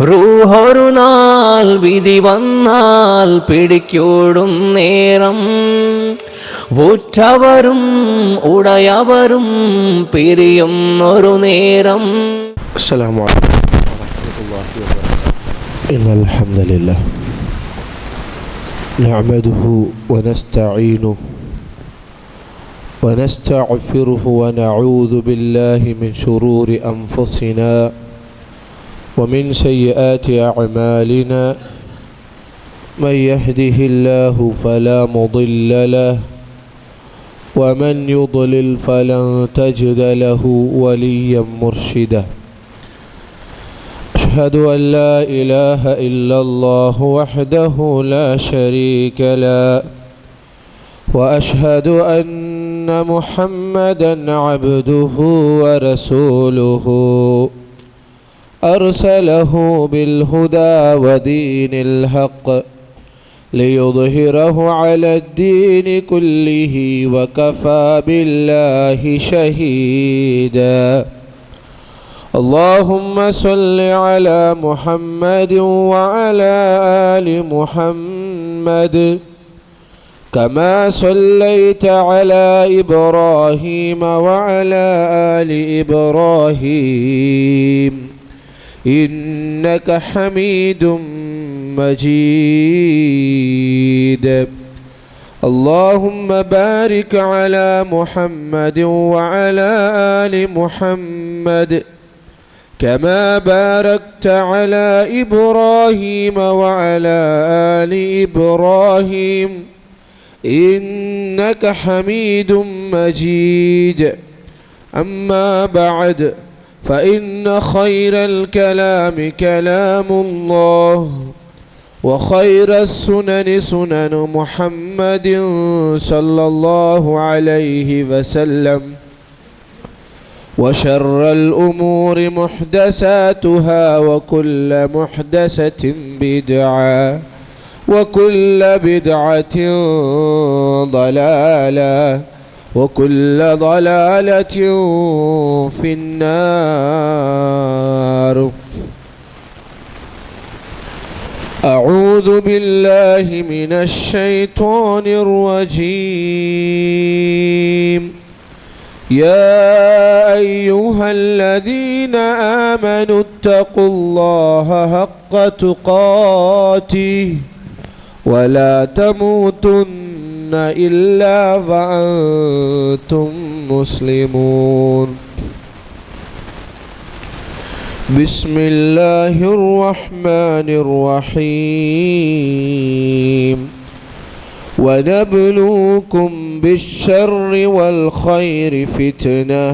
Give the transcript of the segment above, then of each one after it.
റൂഹൊരു നാൾ വിധി വന്നാൽ പിടിക്കൂടും നേരം ഉറ്റവരും ഉടയവരും പിരിയും ഒരു നേരം. അസ്സലാമു അലൈക്കും വറഹ്മത്തുള്ളാഹി വബറകാതുഹു. ഇന്നൽ ഹംദലില്ലാഹ് നഅ്മദുഹു വനസ്തഈനുഹു വനസ്തഗ്ഫിറുഹു വനഊദു ബില്ലാഹി മിൻ ശുറൂരി അൻഫുസിനാ ومن سيئات أعمالنا من يهده الله فلا مضل له ومن يضلل فلن تجد له وليا مرشدا. أشهد أن لا إله إلا الله وحده لا شريك له وأشهد أن محمدا عبده ورسوله أرسله بالهدى ودين الحق ليظهره على الدين كله وكفى بالله شهيدا. اللهم صل على محمد وعلى آل محمد كما صليت على إبراهيم وعلى آل إبراهيم إنك حميد مجيد. اللهم بارك على محمد وعلى آل محمد كما باركت على إبراهيم وعلى آل إبراهيم إنك حميد مجيد. أما بعد فإن خير الكلام كلام الله وخير السنن سنن محمد صلى الله عليه وسلم وشر الأمور محدثاتها وكل محدثة بدعة وكل بدعة ضلالة وكل ضلالة في النار. أعوذ بالله من الشيطان الرجيم. يا أيها الذين آمنوا اتقوا الله حق تقاته ولا تموتن إلا وأنتم مسلمون. بسم الله الرحمن الرحيم. ونبلوكم بالشر والخير فتنة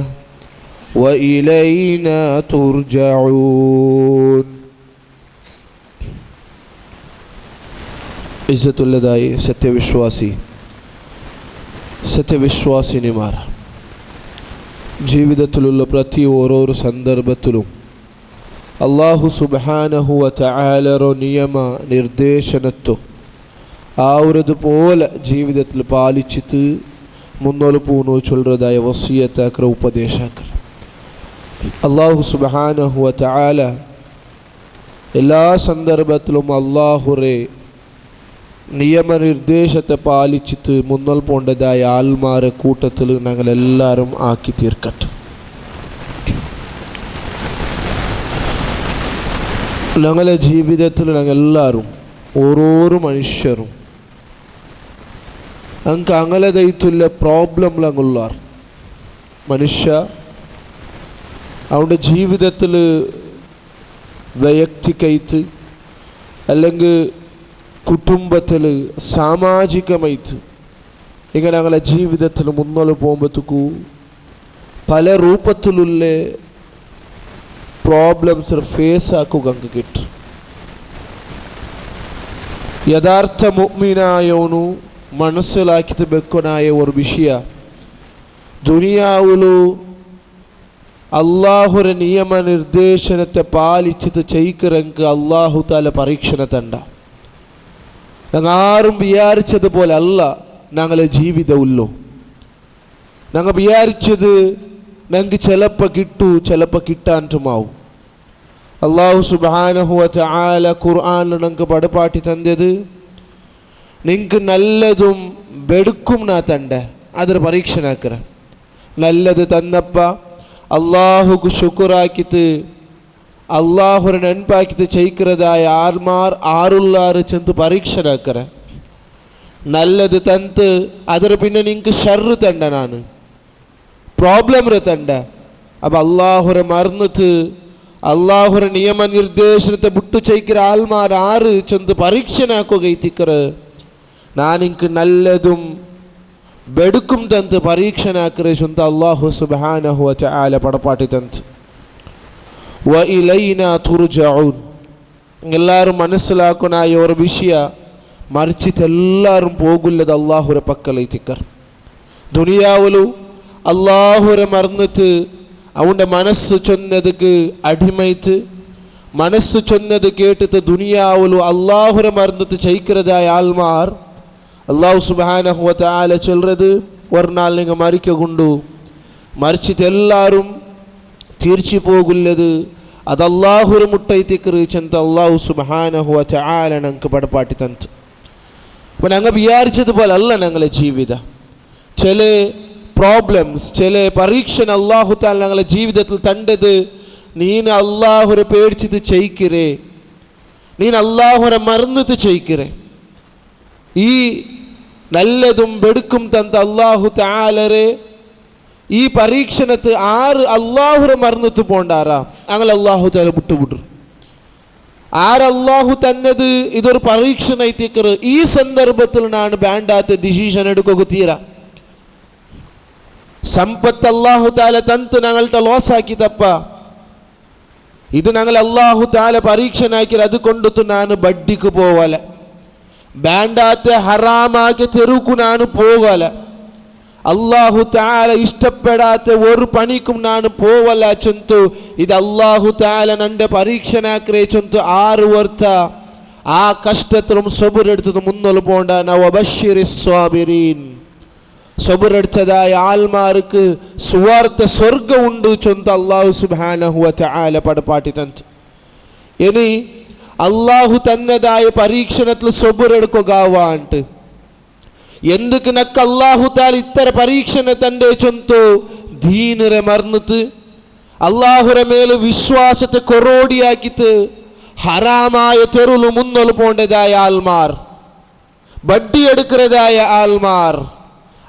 وإلينا ترجعون. ഇസ്സത്തുള്ളതായി സത്യവിശ്വാസിനിമാർ ജീവിതത്തിലുള്ള പ്രതി ഓരോരോ സന്ദർഭത്തിലും അല്ലാഹു സുബ്ഹാനഹു വ തആലയുടെ നിയമ നിർദ്ദേശനത്തു ആവുന്നതുപോലെ ജീവിതത്തിൽ പാലിച്ചിട്ട് മുന്നോട്ട് പോകണു ചൊല്ലുന്നതായ വസിയത്താക്കറ ഉപദേശാക്കറ. അല്ലാഹു സുബ്ഹാനഹു വ തആല എല്ലാ സന്ദർഭത്തിലും അല്ലാഹുറെ നിയമനിർദ്ദേശത്തെ പാലിച്ചിട്ട് മുന്നോട്ട് പോകേണ്ടതായ ആൾമാരെ കൂട്ടത്തിൽ ഞങ്ങളെല്ലാവരും ആക്കി തീർക്കട്ടെ. ഞങ്ങളുടെ ജീവിതത്തിൽ ഞങ്ങളെല്ലാവരും ഓരോരോ മനുഷ്യരും ഞങ്ങൾക്ക് അങ്ങലതായിട്ടുള്ള പ്രോബ്ലം ഞങ്ങളുള്ളാർ മനുഷ്യ അവരുടെ ജീവിതത്തിൽ വൈയക്തികമായിട്ട് അല്ലെങ്കിൽ കുടുംബത്തിൽ സാമാജികമായിട്ട് ഇങ്ങനെ ഞങ്ങളുടെ ജീവിതത്തിൽ മുന്നോട്ട് പോകുമ്പോഴത്തേക്കു പല രൂപത്തിലുള്ള പ്രോബ്ലംസ് ഫേസ് ആക്കുക ഞങ്ങൾക്ക് കിട്ടും. യഥാർത്ഥ മുഅ്മിനായവನು മനസ്സിലാക്കിയിട്ട് ಬೆಕ್ಕನಾയ ഒരു ವಿಷಯ ದುನಿಯಾವುಲು അള്ളാഹുര നിയമ നിർദ്ദേശനത്തെ പാലിച്ചിട്ട് ചെയ്യിക്കറങ്ക് അള്ളാഹു താല പരീക്ഷണ തണ്ട. ഞങ്ങൾ ആരും വിചാരിച്ചതുപോലെ അല്ല ഞങ്ങളെ ജീവിതമുള്ളൂ. ഞങ്ങൾ വിചാരിച്ചത് ഞങ്ങൾക്ക് ചിലപ്പോൾ കിട്ടൂ ചിലപ്പോൾ കിട്ടാൻറ്റുമാവും. അല്ലാഹു സുബ്ഹാനഹു വ തആല ഖുർആനിൽ നമുക്ക് പഠിപ്പാട്ടി തന്നത് നിങ്ങൾക്ക് നല്ലതും ബെടുക്കും നാ തണ്ട അതൊരു പരീക്ഷനാക്കറ നല്ലത് തന്നപ്പ അള്ളാഹുക്ക് ശുക്റാക്കിത്ത് അള്ളാഹുരെ ನೆನಪಾಕಿತ್ತು ಚೈಕ್ರದಾಯ ಆರ್ಮಾರ್ ಆರುಲ್ಲಾರು ಚೆಂದು ಪರೀಕ್ಷನಾಕರ ನಲ್ಲದು ತಂತು ಅದರ ಪಿನ್ನ ನಿಂಗೆ ಶರ್ರು ತಂಡ ನಾನು ಪ್ರಾಬ್ಲಮ್ರ ತಂಡ ಅಪ್ಪ ಅಲ್ಲಾಹುರ ಮರ್ನತು ಅಲ್ಲಾಹುರ ನಿಯಮ ನಿರ್ದೇಶನತೆ ಬಿಟ್ಟು ಚೈಕ್ರ ಆಲ್ಮಾರ್ ಆರು ಚೆಂದು ಪರೀಕ್ಷನಾಕೋಗೈತಿಕ್ಕರ ನಾನಿಂಗೆ ನಲ್ಲದುം ಬೆಡುಕುಂ ತಂತು ಪರೀಕ್ಷನಾಕರೆ ಚಂತ ಅಲ್ಲಾಹು ಸುಬ್ಹಾನಹು ವ ತಆಲ ಪಡಪಾಟಿ ತಂತು വഇലൈനാ തുർജഊൻ എല്ലാവരും മനസ്സിലാക്കുന്ന ഈ ഒരു വിഷയ മറിച്ചിട്ട് എല്ലാവരും പോകുന്നത് അള്ളാഹുരെ പക്കലൈത്തിക്കർ ദുനിയാവിലു അള്ളാഹുരെ മറന്നിട്ട് അവൻ്റെ മനസ്സ് ചൊന്നതുക്ക് അടിമൈത്ത് മനസ്സ് ചൊന്നത് കേട്ടിട്ട് ദുനിയാവിലു അള്ളാഹുരെ മറന്നിട്ട് ചൈக்கிறതായ ആൾമാർ അള്ളാഹു സുബ്ഹാനഹു വ തആല ചൊല്ലുന്നത് ഒരു നാൾ നിങ്ങൾ മരിക്കുകൊണ്ടു മരിച്ചിട്ട് എല്ലാവരും തീർച്ചു പോകുന്നത് അത് അള്ളാഹുര മുട്ടൈത്തിക്കറ് ചെന്ത അള്ളാഹു സുബ്ഹാനഹു വ തആല ഞങ്ങൾക്ക് പടപ്പാട്ടി തന്നു അപ്പോൾ ഞങ്ങൾ വിചാരിച്ചതുപോലെ അല്ല ഞങ്ങളെ ജീവിതം ചില പ്രോബ്ലംസ് ചില പരീക്ഷ അള്ളാഹു താല ഞങ്ങളെ ജീവിതത്തിൽ തണ്ടത് നീന അള്ളാഹുരെ പേടിച്ചിട്ട് ചെയ്യിക്കരേ നീന അള്ളാഹുരെ മറന്നിട്ട് ചെയ്യിക്കരേ ഈ നല്ലതും വെടുക്കും തന്ന അള്ളാഹു തആലരെ ഈ പരീക്ഷണത്ത് ആറ് അള്ളാഹുരെ മറന്നിട്ട് പോണ്ടാറാ അങ്ങനെ അള്ളാഹു തആല വിട്ടുവിടും ആര് അള്ളാഹു തന്നത് ഇതൊരു പരീക്ഷണായിത്തേക്കറ് ഈ സന്ദർഭത്തിൽ നാണ് വേണ്ടാത്ത ഡിസിഷൻ എടുക്കുക തീരാ സമ്പത്ത് അള്ളാഹു തആല തന്ത് ഞങ്ങളുടെ ലോസാക്കി തപ്പ ഇത് ഞങ്ങൾ അള്ളാഹു തആല പരീക്ഷണാക്കി അത് കൊണ്ടിട്ട് ನಾನು ബഡ്ഡിക്ക് പോവല വേണ്ടാത്ത ഹറാമാക്കി തെരുക്കു ನಾನು പോവല അള്ളാഹു തആല ഇഷ്ടപ്പെടാത്ത ഒരു പണിക്കും ನಾನು പോവല ചൊന്തു ഇത് അള്ളാഹു തആല നന്റെ പരീക്ഷനാക്കറേ ചൊന്തു 6 വർഷ ആ കഷ്ടത്തിലും സബുറെടുത്തത് മുന്നോട്ട് പോണ്ട വബശ്ശിരിസ് സ്വാബിരീൻ സബുറെടുത്തതായ ആൾമാർക്ക് സുവാർത്ത സ്വർഗ്ഗമുണ്ട് ചൊന്തു അള്ളാഹു സുബ്ഹാനഹു വ തആല പടപ്പാട്ടി തന്നു ഇനി അള്ളാഹു തന്നതായ പരീക്ഷണത്തിൽ സബുറെടുക്കുകവാണ്ട് ఎందుకు నక్క అల్లాహు తాల ఇతర పరీక్షణ తండే చొంతో ദീനരെ മറന്നിട്ട് അള്ളാഹുരെ മേല് വിശ്വാസത്തെ കൊറോടിയാക്കിട്ട് ഹറാമായ തെരുവിൽ മുന്നോട്ട് പോണ്ടതായ ആൾമാർ ബഡ്ഡി എടുക്കുന്നതായ ആൾമാർ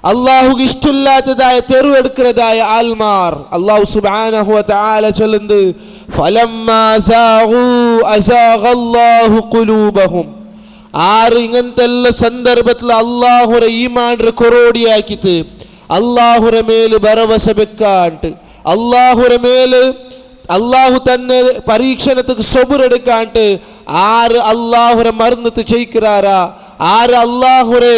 അള്ളാഹുക്ക് ഇഷ്ടമില്ലാത്തതായ തെരുവ് എടുക്കുന്നതായ ആൾമാർ അള്ളാഹു സുബ്ഹാനഹു വ തആല ചൊല്ലുന്നത് ഫലമ്മാ സാഗൂ അസാഗല്ലാഹു ഖുലൂബഹും ആറ് ഇങ്ങനത്തെ എല്ലാ സന്ദർഭത്തിൽ അള്ളാഹുരെ ഈമാൻറെ കൊറോടിയാക്കിട്ട് അള്ളാഹുരെ മേല് ഭരവസ വെക്കാണ്ട് അള്ളാഹുരെ മേല് അള്ളാഹു തന്നെ പരീക്ഷണത്തിക്ക് സബുറെടുക്കാണ്ട് ആറ് അള്ളാഹുരെ മറന്നിട്ട് ചെയ്യിക്കാറാ ആറ് അള്ളാഹുരെ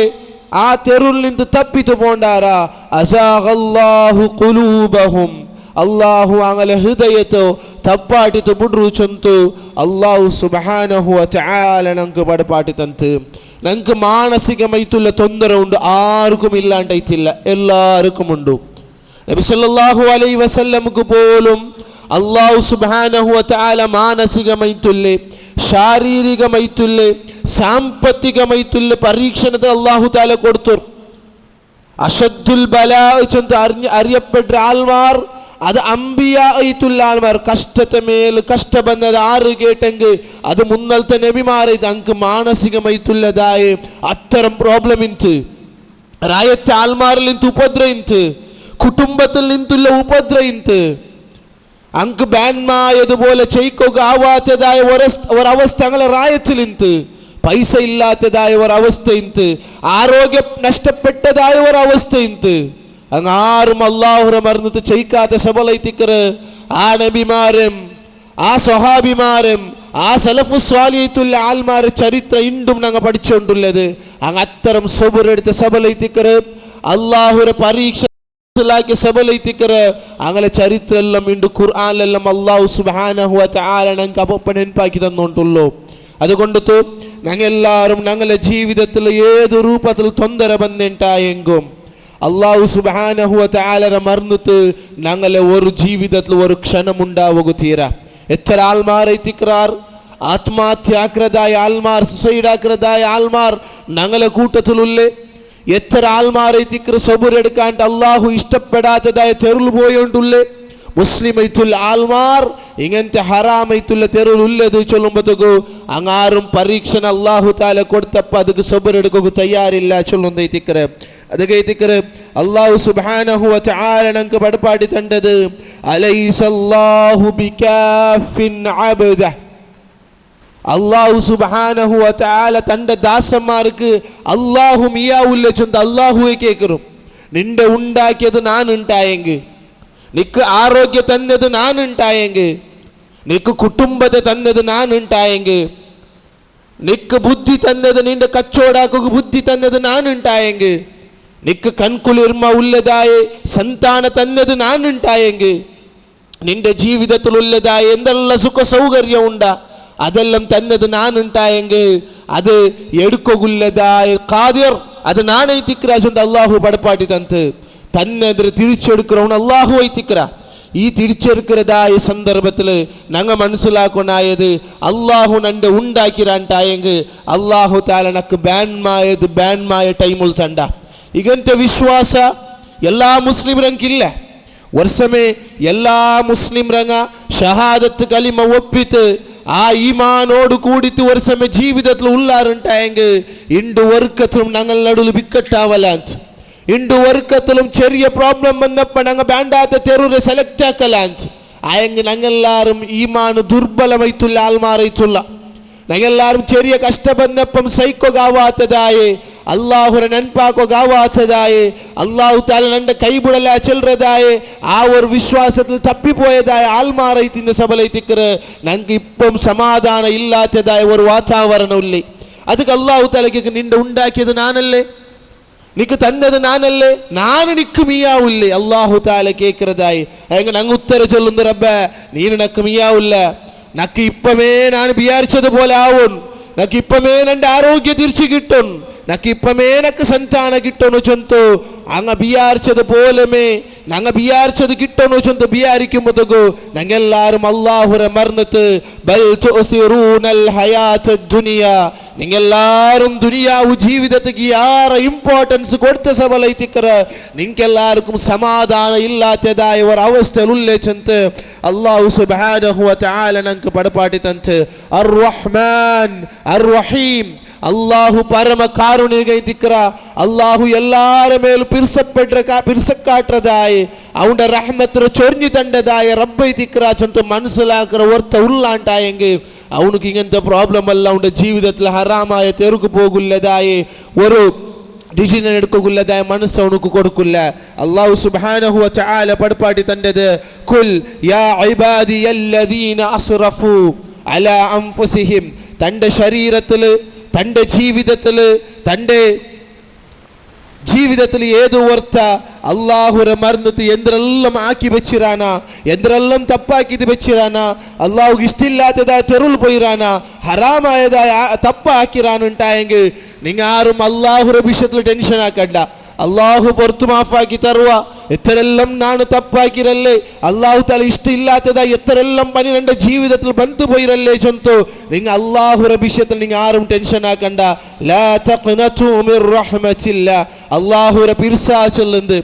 ആ തെരുവിൽ നിന്ന് തപ്പിട്ട് പോണ്ടാറാ അസാഗല്ലാഹു ഖുലൂബഹും അള്ളാഹു അങ്ങനെ ഹൃദയത്തോ തപ്പാട്ടിത്ത് ബുഡ്രു ചൊന്തു അള്ളാഹു സുബ്ഹാനഹു വ തആല ഞങ്ങൾക്ക് പടപ്പാട്ടി തന്ന് ഞങ്ങൾക്ക് മാനസികമായിട്ടുള്ള തൊന്തര ഉണ്ട് ആർക്കും ഇല്ലാണ്ടായിട്ടില്ല എല്ലാവർക്കും ഉണ്ട് നബി സല്ലല്ലാഹു അലൈഹി വസല്ലമക്ക് പോലും അള്ളാഹു സുബ്ഹാനഹു വ തആല മാനസികമായിട്ടുള്ള ശാരീരികമായിട്ടുള്ള സാമ്പത്തികമായിട്ടുള്ള പരീക്ഷണത്തെ അള്ളാഹു തആല കൊടുത്തു അശദ്ദുൽ ബലാ ചൊന്തു അറിയപ്പെട്ട ആൾമാർ അത് അംബിയായിട്ടുള്ള ആൾമാർ കഷ്ടത്തെ മേൽ കഷ്ട ബന്നത് ആറ് കേട്ടെങ്കിൽ അത് മുന്നലത്തെ നബിമാരെ തങ്ങൾക്ക് മാനസികമായിട്ടുള്ളതായ അത്തരം പ്രോബ്ലം ഇൻത്ത് രായത്തെ ആൾമാരിൽ നിന്ന് ഉപദ്രവിത്ത് കുടുംബത്തിൽ നിന്നുള്ള ഉപദ്രവിത്ത് അങ്ക് ബാൻമായതുപോലെ ചെയ്ക്കുക ആവാത്തതായ ഒരവസ്ഥ അങ്ങനെ രായത്തിൽ നിന്ന് പൈസ ഇല്ലാത്തതായ ഒരവസ്ഥ ഇന്ന് ആരോഗ്യം നഷ്ടപ്പെട്ടതായ ഒരവസ്ഥ ഇന്ന് അങ്ങാരും അള്ളാഹുരെ മറന്നിട്ട് ചെയ്യിക്കാത്ത സബലൈത്തിക്കറ് ആ നബിമാരും ആ സ്വഹാബിമാരും ആ സലഫു സ്വാലിയത്തുള്ള ആൾമാരെ ചരിത്രം ഇണ്ടും ഞങ്ങൾ പഠിച്ചുകൊണ്ടുള്ളത് അങ്ങ് അത്തരം സബുറെടുത്ത സബലൈത്തിക്കറ് അള്ളാഹുരെ പരീക്ഷ സബലൈത്തിക്കറ് അങ്ങനെ ചരിത്രം എല്ലാം ഉണ്ട് ഖുർആനിലെല്ലാം അള്ളാഹു സുബ്ഹാനഹു വ തആല ഞങ്ങൾക്ക് അപ്പം നെനപ്പാക്കി തന്നുകൊണ്ടുള്ളൂ അതുകൊണ്ടു ഞങ്ങൾ എല്ലാവരും ഞങ്ങളുടെ ജീവിതത്തിൽ ഏത് രൂപത്തിൽ തൊന്തര ബന്ധുണ്ടായെങ്കും അള്ളാഹു സുബ്ഹാനഹു വ തആല മറന്നിട്ട് ഞങ്ങളെ ഒരു ജീവിതത്തിൽ ഒരു ക്ഷണം ഉണ്ടാവുക തീരാ എത്ര ആൾമാരെത്തിക്കാർ ആത്മഹത്യാക്രതായ ആൾമാർ, സുസൈഡാക്രതായ ആൾമാർ ഞങ്ങളെ കൂട്ടത്തിലുള്ളേ. എത്ര ആൾമാരെത്തിക്കർ സബുരെടുക്കാണ്ട് അള്ളാഹു ഇഷ്ടപ്പെടാത്തതായ തെരുൾ പോയോണ്ടുള്ളേ. മുസ്ലിമൈത്തുള്ള ആൾമാർ ഇങ്ങനത്തെ ഹറാമൈത്തുള്ള തെരുളുള്ളത് ചൊല്ലുമ്പോഴത്തേക്കു അങ്ങാറും പരീക്ഷണ അള്ളാഹു താല കൊടുത്തപ്പോൾ അതിക്ക് സബുരെടുക്കുക തയ്യാറില്ല ചൊല്ലുന്നതിക്കറ്. ಅದಕ್ಕೆ ಅಲ್ಲಾಹು ಸುಬ್ಹಾನಹು ವ ತಆಲ ನಂಗೆ ಪಡಪಾಡಿ ತಂಡದು ಅಲೈಸಲ್ಲಾಹು ಬಿಕಾಫಿನ್ ಅಬ್ದ. അള്ളാഹു സുബ്ഹാനഹു വ തആല തൻ്റെ ദാസന്മാർക്ക് അള്ളാഹു മിയാവുല്ല ചൊന്ന് അള്ളാഹുവെ കേൾക്കും. നിന്റെ ഉണ്ടാക്കിയത് നാനുണ്ടായെങ്കിൽ, നിക്ക് ആരോഗ്യ തന്നത് നാനുണ്ടായെങ്കിൽ, നിക്ക് കുടുംബത്തെ തന്നത് നാനുണ്ടായെങ്കിൽ, നിക്ക് ബുദ്ധി തന്നത് നിന്റെ കച്ചവടാക്കുക ബുദ്ധി തന്നത് നാനുണ്ടായെങ്കിൽ, നിക്ക് കൺകുളിർമ ഉള്ളതായ സന്താന തന്നത് നാനുണ്ടായെങ്കിൽ, നിന്റെ ജീവിതത്തിലുള്ളതായ എന്തെല്ലാം സുഖ സൗകര്യം ഉണ്ടാ അതെല്ലാം തന്നത് നാനുണ്ടായെങ്കിൽ അത് എടുക്കുള്ളതായ ഖാദിർ അത് നാനൈത്തിക്രാജുണ്ട് അള്ളാഹു പടപ്പാട്ടി തന്ന് തന്നെതിരെ തിരിച്ചെടുக்கிறവൻ അള്ളാഹു ഐത്തിക്ര. ഈ തിരിച്ചെടുക്കുന്നതായ സന്ദർഭത്തിൽ ഞങ്ങൾ മനസ്സിലാക്കണായത് അള്ളാഹു നന്റെ ഉണ്ടാക്കിരാണ്ടായെങ്കിൽ അള്ളാഹു താല നക്ക് ബാൻമായ ടൈമുൽ തണ്ട. ഇങ്ങനത്തെ വിശ്വാಸ എല്ലാ മുസ്ലിംരങ്കില്ല. ವರ್ಷಮೇ എല്ലാ മുസ്ലിംരങ്ങ ഷഹാദത്ത് കലിമ ഒപ്പിത്ത് ആ ഈമാനോട് കൂടിത്ത് ವರ್ಷമേ ജീവിതത്തിൽ ഉള്ളാറുണ്ടായെങ്കിൽ ഇണ്ട് വർക്കത്തിലും ഞങ്ങൾ നടുവിൽ വിക്കട്ടാവലാന്ത്. ഇണ്ട് വർക്കത്തിലും ചെറിയ പ്രോബ്ലം വന്നപ്പോൾ ഞങ്ങൾ വേണ്ടാത്ത തെരുവ് സെലക്ട് ആക്കലാന്ത്. ആയെങ്കിൽ ഞങ്ങളെല്ലാവരും ഈമാന് ദുർബലമായിട്ടുള്ള ആൾമാറായിട്ടുള്ള ഞങ്ങളെല്ലാവരും ചെറിയ കഷ്ടം വന്നപ്പം സൈക്കോകാവാത്തതായേ അള്ളാഹുരെ നൻപാക്കോകാവാത്തതായേ അള്ളാഹു താല നന്റെ കൈബിടല ചെല്ലതായേ ആ ഒരു വിശ്വാസത്തിൽ തപ്പിപ്പോയതായ ആൾമാറൈത്തിൻ്റെ സബലൈത്തിക്കറ് ഞങ്ങൾക്ക് ഇപ്പം സമാധാനം ഇല്ലാത്തതായ ഒരു വാതാവരണമില്ലേ. അതൊക്കെ അള്ളാഹു താലയ്ക്ക് നിന്റെ ഉണ്ടാക്കിയത് നാനല്ലേ, നിക്ക് തന്നത് നാനല്ലേ, നാന് നിക്ക് മിയാവില്ലേ അള്ളാഹു താല കേൾക്കുന്നതായി. അങ്ങനെ അങ്ങ് ഉത്തര ചൊല്ലുന്നു റബ്ബേ നീന് നക്ക് മിയാവില്ല, നക്ക് ഇപ്പമേ ഞാൻ വിചാരിച്ചതുപോലെ ആവും, നക്ക് ഇപ്പമേ എൻ്റെ ആരോഗ്യ തിരിച്ചു കിട്ടും, നക്ക് ഇപ്പമേ നക്ക് സന്താന കിട്ടണു ചൊന്തു അങ്ങ് വിചാരിച്ചത് പോലെമേ ഞങ്ങൾ വിചാരിച്ചത് കിട്ടണു ചൊന്ത് വിചാരിക്കുമ്പോഴത്തേക്കു ഞങ്ങളെല്ലാവരും അള്ളാഹുരെ മറന്നിട്ട് ബൽ തുഅ്സിറൂനൽ ഹയാത്തദ് ദുനിയ നിങ്ങളെല്ലാവരും ദുനിയാവു ജീവിതത്തിക്ക് യാറെ ഇമ്പോർട്ടൻസ് കൊടുത്ത സബലൈത്തിക്കറ നിങ്ങൾക്കെല്ലാവർക്കും സമാധാനം ഇല്ലാത്തതായ ഒരു അവസ്ഥയിലുള്ളേ ചൊന്ത് അള്ളാഹു സുബ്ഹാനഹു വ തആല ഞങ്ങൾക്ക് പടപ്പാട്ടി തന്ന് അർ റഹ്മാൻ അർ റഹീം അള്ളാഹു പരമ കാരുണിക. അള്ളാഹു എല്ലാവരുടെ മേലും പിരിസക്കാട്ടതായി അവന്റെ റഹ്മത്ത് ചൊരിഞ്ഞു തണ്ടതായ റബ്ബൈ തിക്ര ചൊന്ത് മനസ്സിലാക്കുന്ന ഒർത്ത ഉള്ളാണ്ടായെങ്കിൽ അവനക്ക് ഇങ്ങനത്തെ പ്രോബ്ലം അല്ല അവന്റെ ജീവിതത്തിൽ ഹറാമായ തെരുക്ക് പോകില്ലതായ ഒരു ഡിസിഷൻ എടുക്കുള്ളതായ മനസ്സ് അവനക്ക് കൊടുക്കില്ല. അല്ലാഹു സുബ്ഹാനഹു വ തആല പടപ്പാട്ടി തണ്ടത് ഖുൽ യാ ഇബാദിയല്ലദീന അസ്റഫു അലാ അൻഫുസിഹിം തന്റെ ശരീരത്തിൽ തൻ്റെ ജീവിതത്തിൽ ഏത് ഓർത്ത അള്ളാഹുരെ മറന്നിട്ട് എന്തെല്ലാം ആക്കി വെച്ചിരാന, എന്തെല്ലാം തപ്പാക്കിത് വെച്ചിരാന, അള്ളാഹു ഇഷ്ടമില്ലാത്തതായ തെരുൾ പോയിരാന, ഹറാമായതായ തപ്പാക്കിരാനുണ്ടായെങ്കിൽ നിങ്ങൾ ആരും അള്ളാഹുരെ വിഷയത്തിൽ ടെൻഷൻ ആക്കണ്ട. അള്ളാഹു പുറത്തു മാഫാക്കി തരുക. എത്രയെല്ലാം നാണ് തപ്പാക്കിരല്ലേ, അള്ളാഹു താല ഇഷ്ടമില്ലാത്തതായി എത്രയെല്ലാം പനി എൻ്റെ ജീവിതത്തിൽ ബന്ധുപോയിരല്ലേ ചൊന്തു നിങ്ങൾ അള്ളാഹുരെ വിഷയത്തിൽ നിങ്ങൾ ആരും ടെൻഷൻ ആക്കണ്ട. ലാ തഖ്നതു മിർ റഹ്മത്തില്ലാ അള്ളാഹുരെ പിർസാ ചൊല്ലുന്നത്,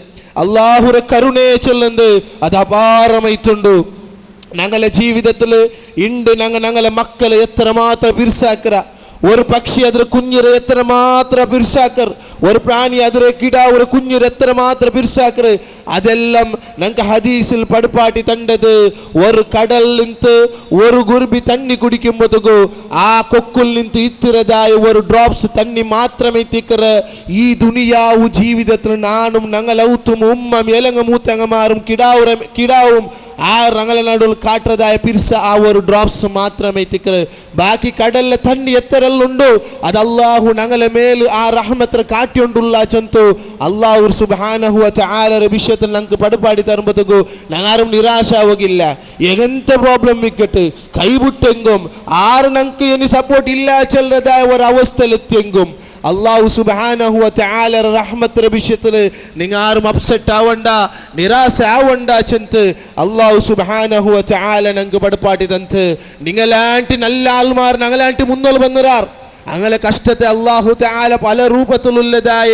അള്ളാഹുരെ കരുണയെ ചൊല്ലുന്നത് അത് അപാരമായിട്ടുണ്ട്. ഞങ്ങളുടെ ജീവിതത്തിൽ ഉണ്ട് ഞങ്ങളെ മക്കളെ എത്രമാത്രം പിർസാക്കറ. ഒരു പക്ഷി അതിരെ കുഞ്ഞിരെ എത്രമാത്രം പിർസാക്കർ, ഒരു പ്രാണി അതിരെ കിട ഒരു കുഞ്ഞിരെ എത്രമാത്രം പിർസാക്കർ. അതെല്ലാം ഞങ്ങൾക്ക് ഹദീസിൽ പടുപ്പാട്ടി തണ്ടത് ഒരു കടലിൽ നിന്ന് ഒരു ഗുർബി തണ്ണി കുടിക്കുമ്പോഴത്തേക്കു ആ കൊക്കിൽ നിന്ന് ഇത്തിരതായ ഒരു ഡ്രോപ്സ് തണ്ണി മാത്രമേ തിക്കറ്. ഈ ദുനിയാവു ജീവിതത്തിൽ നാനും ഞങ്ങളൗത്തും ഉമ്മം എലങ്ങ മൂത്തങ്ങമാരും കിടാവും ആ ഞങ്ങളെ നടുവിൽ കാട്ടതായ പിർസ ആ ഒരു ഡ്രോപ്സ് മാത്രമേ തിക്കറ്. ബാക്കി കടലിലെ തണ്ണി എത്ര ഉണ്ടോ അത് അല്ലാഹു ഞങ്ങളെ മേൽ ആ റഹ്മത്ത് കാട്ടി മാറ്റിക്കൊണ്ടുള്ള ചെന്തു അള്ളാഹു സുബ്ഹാനഹു വ തആലയുടെ വിഷയത്തിൽ ഞങ്ങൾക്ക് പടുപാടി തരുമ്പോഴത്തേക്കു ഞങ്ങാരും നിരാശാവുകയില്ല. എങ്ങനത്തെ പ്രോബ്ലം വിക്കട്ട് കൈവിട്ടെങ്കും ആറ് ഞങ്ങൾക്ക് ഇനി സപ്പോർട്ട് ഇല്ല ചെല്ലതായ ഒരവസ്ഥയിലെത്തിയെങ്കും അള്ളാഹു സുബ്ഹാനഹു വ തആലയുടെ റഹ്മത്തിന്റെ വിഷയത്തിൽ നിങ്ങൾ ആരും അപ്സെറ്റ് ആവണ്ട, നിരാശ ആവണ്ട ചെന്ത് അള്ളാഹു സുബ്ഹാനഹു വ തആല ഞങ്ങൾക്ക് പടുപാടി തന്ന് നിങ്ങളാണ്ടി നല്ല ആൾമാർ ഞങ്ങളാണ്ടി മുന്നോട്ട് വന്നറാർ. അങ്ങനെ കഷ്ടത്തെ അള്ളാഹു തആല പല രൂപത്തിലുള്ളതായ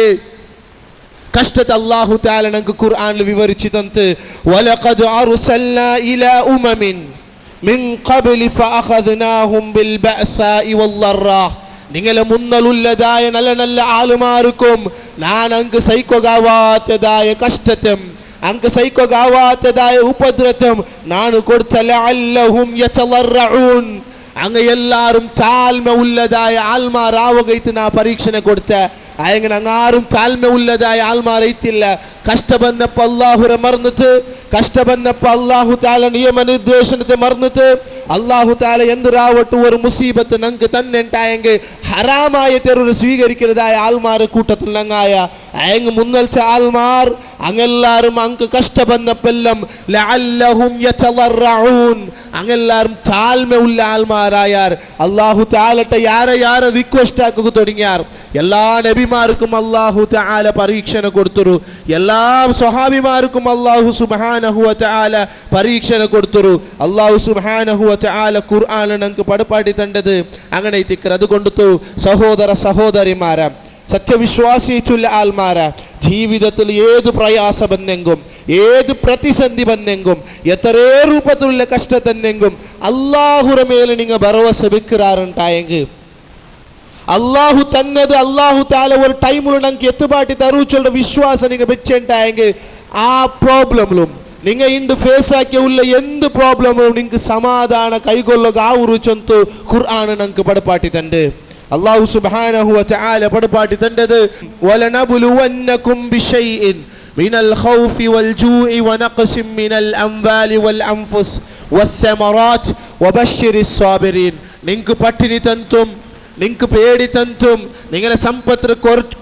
കഷ്ടത്തെ അള്ളാഹു തആല ഞങ്ങൾക്ക് ഖുർആനിൽ വിവരിച്ചു തന്ന് വലഖദ് അർസൽനാ ഇലാ ഉമമിൻ മിൻ ഖബ്ലി ഫഅഖദ്നാഹും ബിൽ ബഅസാഇ വല്ലറാ. നിങ്ങളെ മുന്നലുള്ളതായ നല്ല നല്ല ആളുമാർക്കും ഞാൻ അങ്ങ് സഹിക്കുകയാവാത്തതായ കഷ്ടത്തും അങ്ങ് സഹിക്കുകയാവാത്തതായ ഉപദ്രവം ഞാൻ കൊടുത്ത ലഅല്ലഹും യതളറഊൻ. അങ്ങ് എല്ലാവരും താഴ്മ ഉള്ളതായ ആൾമാരാവുകയിട്ട് നാ പരീക്ഷനെ കൊടുത്ത അങ്ങനെ അങ്ങാരും താഴ്മ ഉള്ളതായ ആൾമാരയിത്തില്ല. കഷ്ട ബന്നപ്പോൾ അള്ളാഹുരെ മറന്നിട്ട് കഷ്ട ബന്നപ്പോൾ അള്ളാഹു താല നിയമനിർദ്ദേശനത്തെ മറന്നിട്ട് അള്ളാഹു താല എന്തിരാവട്ടെ ഒരു മുസീബത്ത് ഞങ്ങൾക്ക് തന്നെ ഉണ്ടായെങ്കിൽ ഹറാമായ തെരുവ് സ്വീകരിക്കുന്നതായ ആൾമാരെ കൂട്ടത്തിൽ ഞങ്ങായ അയങ്ങ് മുന്നൽച്ച ആൾമാർ അങ്ങെല്ലാരും അങ്ങ് കഷ്ട ബന്നപ്പെല്ലാം ലഅല്ലഹും യതളറഊൻ അങ്ങെല്ലാരും താഴ്മ ഉള്ള ആൾമാരായാർ. അള്ളാഹു താലട്ടെ യാരെ റിക്വസ്റ്റ് ആക്കുക തുടങ്ങിയാർ. എല്ലാ നബിമാർക്കും അള്ളാഹു തആല പരീക്ഷണ കൊടുത്തു. എല്ലാ സ്വഹാബിമാർക്കും അള്ളാഹു സുബ്ഹാനഹു വ തആല പരീക്ഷണ കൊടുത്തു. അള്ളാഹു സുബ്ഹാനഹു വ തആല ഖുർആനിൽ ഞങ്ങൾക്ക് പടുപാടി തണ്ടത് അങ്ങനെ തിക്കർ. അതുകൊണ്ടു സഹോദര സഹോദരിമാര സത്യവിശ്വാസിച്ചുള്ള ആൾമാര ജീവിതത്തിൽ ഏത് പ്രയാസം വന്നെങ്കും ഏത് പ്രതിസന്ധി വന്നെങ്കും എത്രേ രൂപത്തിലുള്ള കഷ്ടത്തെന്നെങ്കും അള്ളാഹുടെ മേലെ നിങ്ങൾ ഭരവസ വെക്കാറുണ്ടായെങ്കിൽ അള്ളാഹു തന്നത് അള്ളാഹു താല ഒരു ടൈമിൽ ഞങ്ങൾക്ക് എത്തുപാട്ടി തരുച്ചുള്ള വിശ്വാസം നിങ്ങൾ വെച്ചിട്ടുണ്ടായെങ്കിൽ ആ പ്രോബ്ലമിലും നിങ്ങൾ ഇണ്ട് ഫേസ് ആക്കിയ ഉള്ള എന്ത് പ്രോബ്ലമും നിങ്ങൾക്ക് സമാധാന കൈകൊള്ളുക ആ ഒരു ചൊന്തു ഖുർആൻ ഞങ്ങൾക്ക് പടുപാട്ടി തണ്ട്. അല്ലാഹു സുബ്ഹാനഹു വ തആല പടുപാട്ടി തണ്ടത് വലനബ്ലുവന്നകും ബിശൈഇൻ മിനൽ ഖൗഫി വൽ ജൂഇ വനഖ്സിൻ മിനൽ അംവാലി വൽ അൻഫുസ് വസ്സമറാത്ത് വബശ്ശിരിസ് സാബിരീൻ. നിങ്ങൾക്ക് പട്ടിണി തന്തും നിങ്ങൾക്ക് പേടി തന്തും നിങ്ങളെ സമ്പത്ത്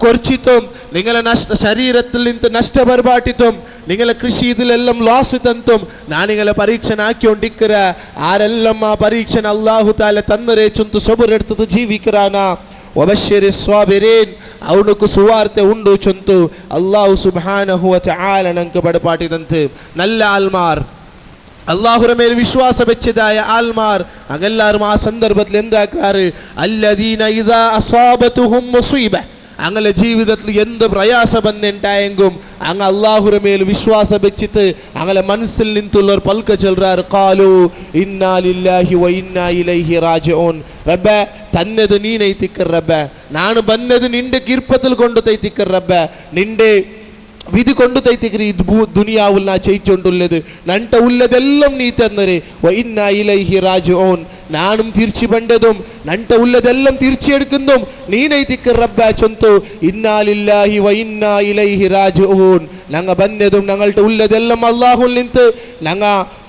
കുറച്ചിട്ടും നിങ്ങളെ ശരീരത്തിൽ നിന്ന് നഷ്ടപരിപാട്ടിത്തും നിങ്ങളെ കൃഷി ഇതിലെല്ലാം ലോസ് തന്തും ഞാൻ നിങ്ങളെ പരീക്ഷനാക്കിക്കൊണ്ടിരിക്കുക. ആരെല്ലാം ആ പരീക്ഷ അള്ളാഹു താല തന്നരേ ചുന്തു സബുരെടുത്ത് ജീവിക്കാനാ വബശ്ശിരിസ് സ്വാബിരീൻ അവനുക്ക് സുവാർത്തെ ഉണ്ടു ചൊന്തു അള്ളാഹു സുബ്ഹാനഹു വ തആല ഞങ്ങൾക്ക് പടുപാട്ടി തന്ന് നല്ല ആൾമാർ അള്ളാഹുടെ മേൽ വിശ്വാസം വെച്ചതായ ആൾമാർ അങ്ങെല്ലാവരും ആ സന്ദർഭത്തിൽ എന്താക്കാറ് അല്ലദീന ഇദാ അസ്വാബതുഹും മുസീബ അങ്ങനെ ജീവിതത്തിൽ എന്ത് പ്രയാസം വന്നുണ്ടായെങ്കും അങ്ങ് അള്ളാഹുടെ മേൽ വിശ്വാസം വെച്ചിട്ട് അങ്ങനെ മനസ്സിൽ നിന്നുള്ളവർ പൽക്ക ചെല്ലുറാർ ഖാലു ഇന്നാ ലില്ലാഹി വ ഇന്നാ ഇലൈഹി റാജിഊൻ. റബ്ബേ തന്നത് നീ നൈതിക്കർ റബ്ബേ നാണ് ബന്നത് നിന്റെ കിർപ്പത്തിൽ കൊണ്ട് തൈതിക്കർ റബ്ബേ നിന്റെ വിധി കൊണ്ട് തൈത്തിക്കറി ഈ ദുനിയാവിൽ നാ ചെയ്യിച്ചുകൊണ്ടുള്ളത് നണ്ട ഉള്ളതെല്ലാം നീ തന്നരെ വ ഇന്നാ ഇലൈഹി റാജിഊൻ. നാനും തിരിച്ചു പണ്ടതും നണ്ട ഉള്ളതെല്ലാം തിരിച്ചെടുക്കുന്നതും നീ നൈതിക്കർ റബ്ബേ ചൊന്തു ഇന്നാ ലില്ലാഹി വ ഇന്നാ ഇലൈഹി റാജിഊൻ. ഞങ്ങൾ ബന്നതും ഞങ്ങളുടെ ഉള്ളതെല്ലാം അള്ളാഹുൽ നിന്ന്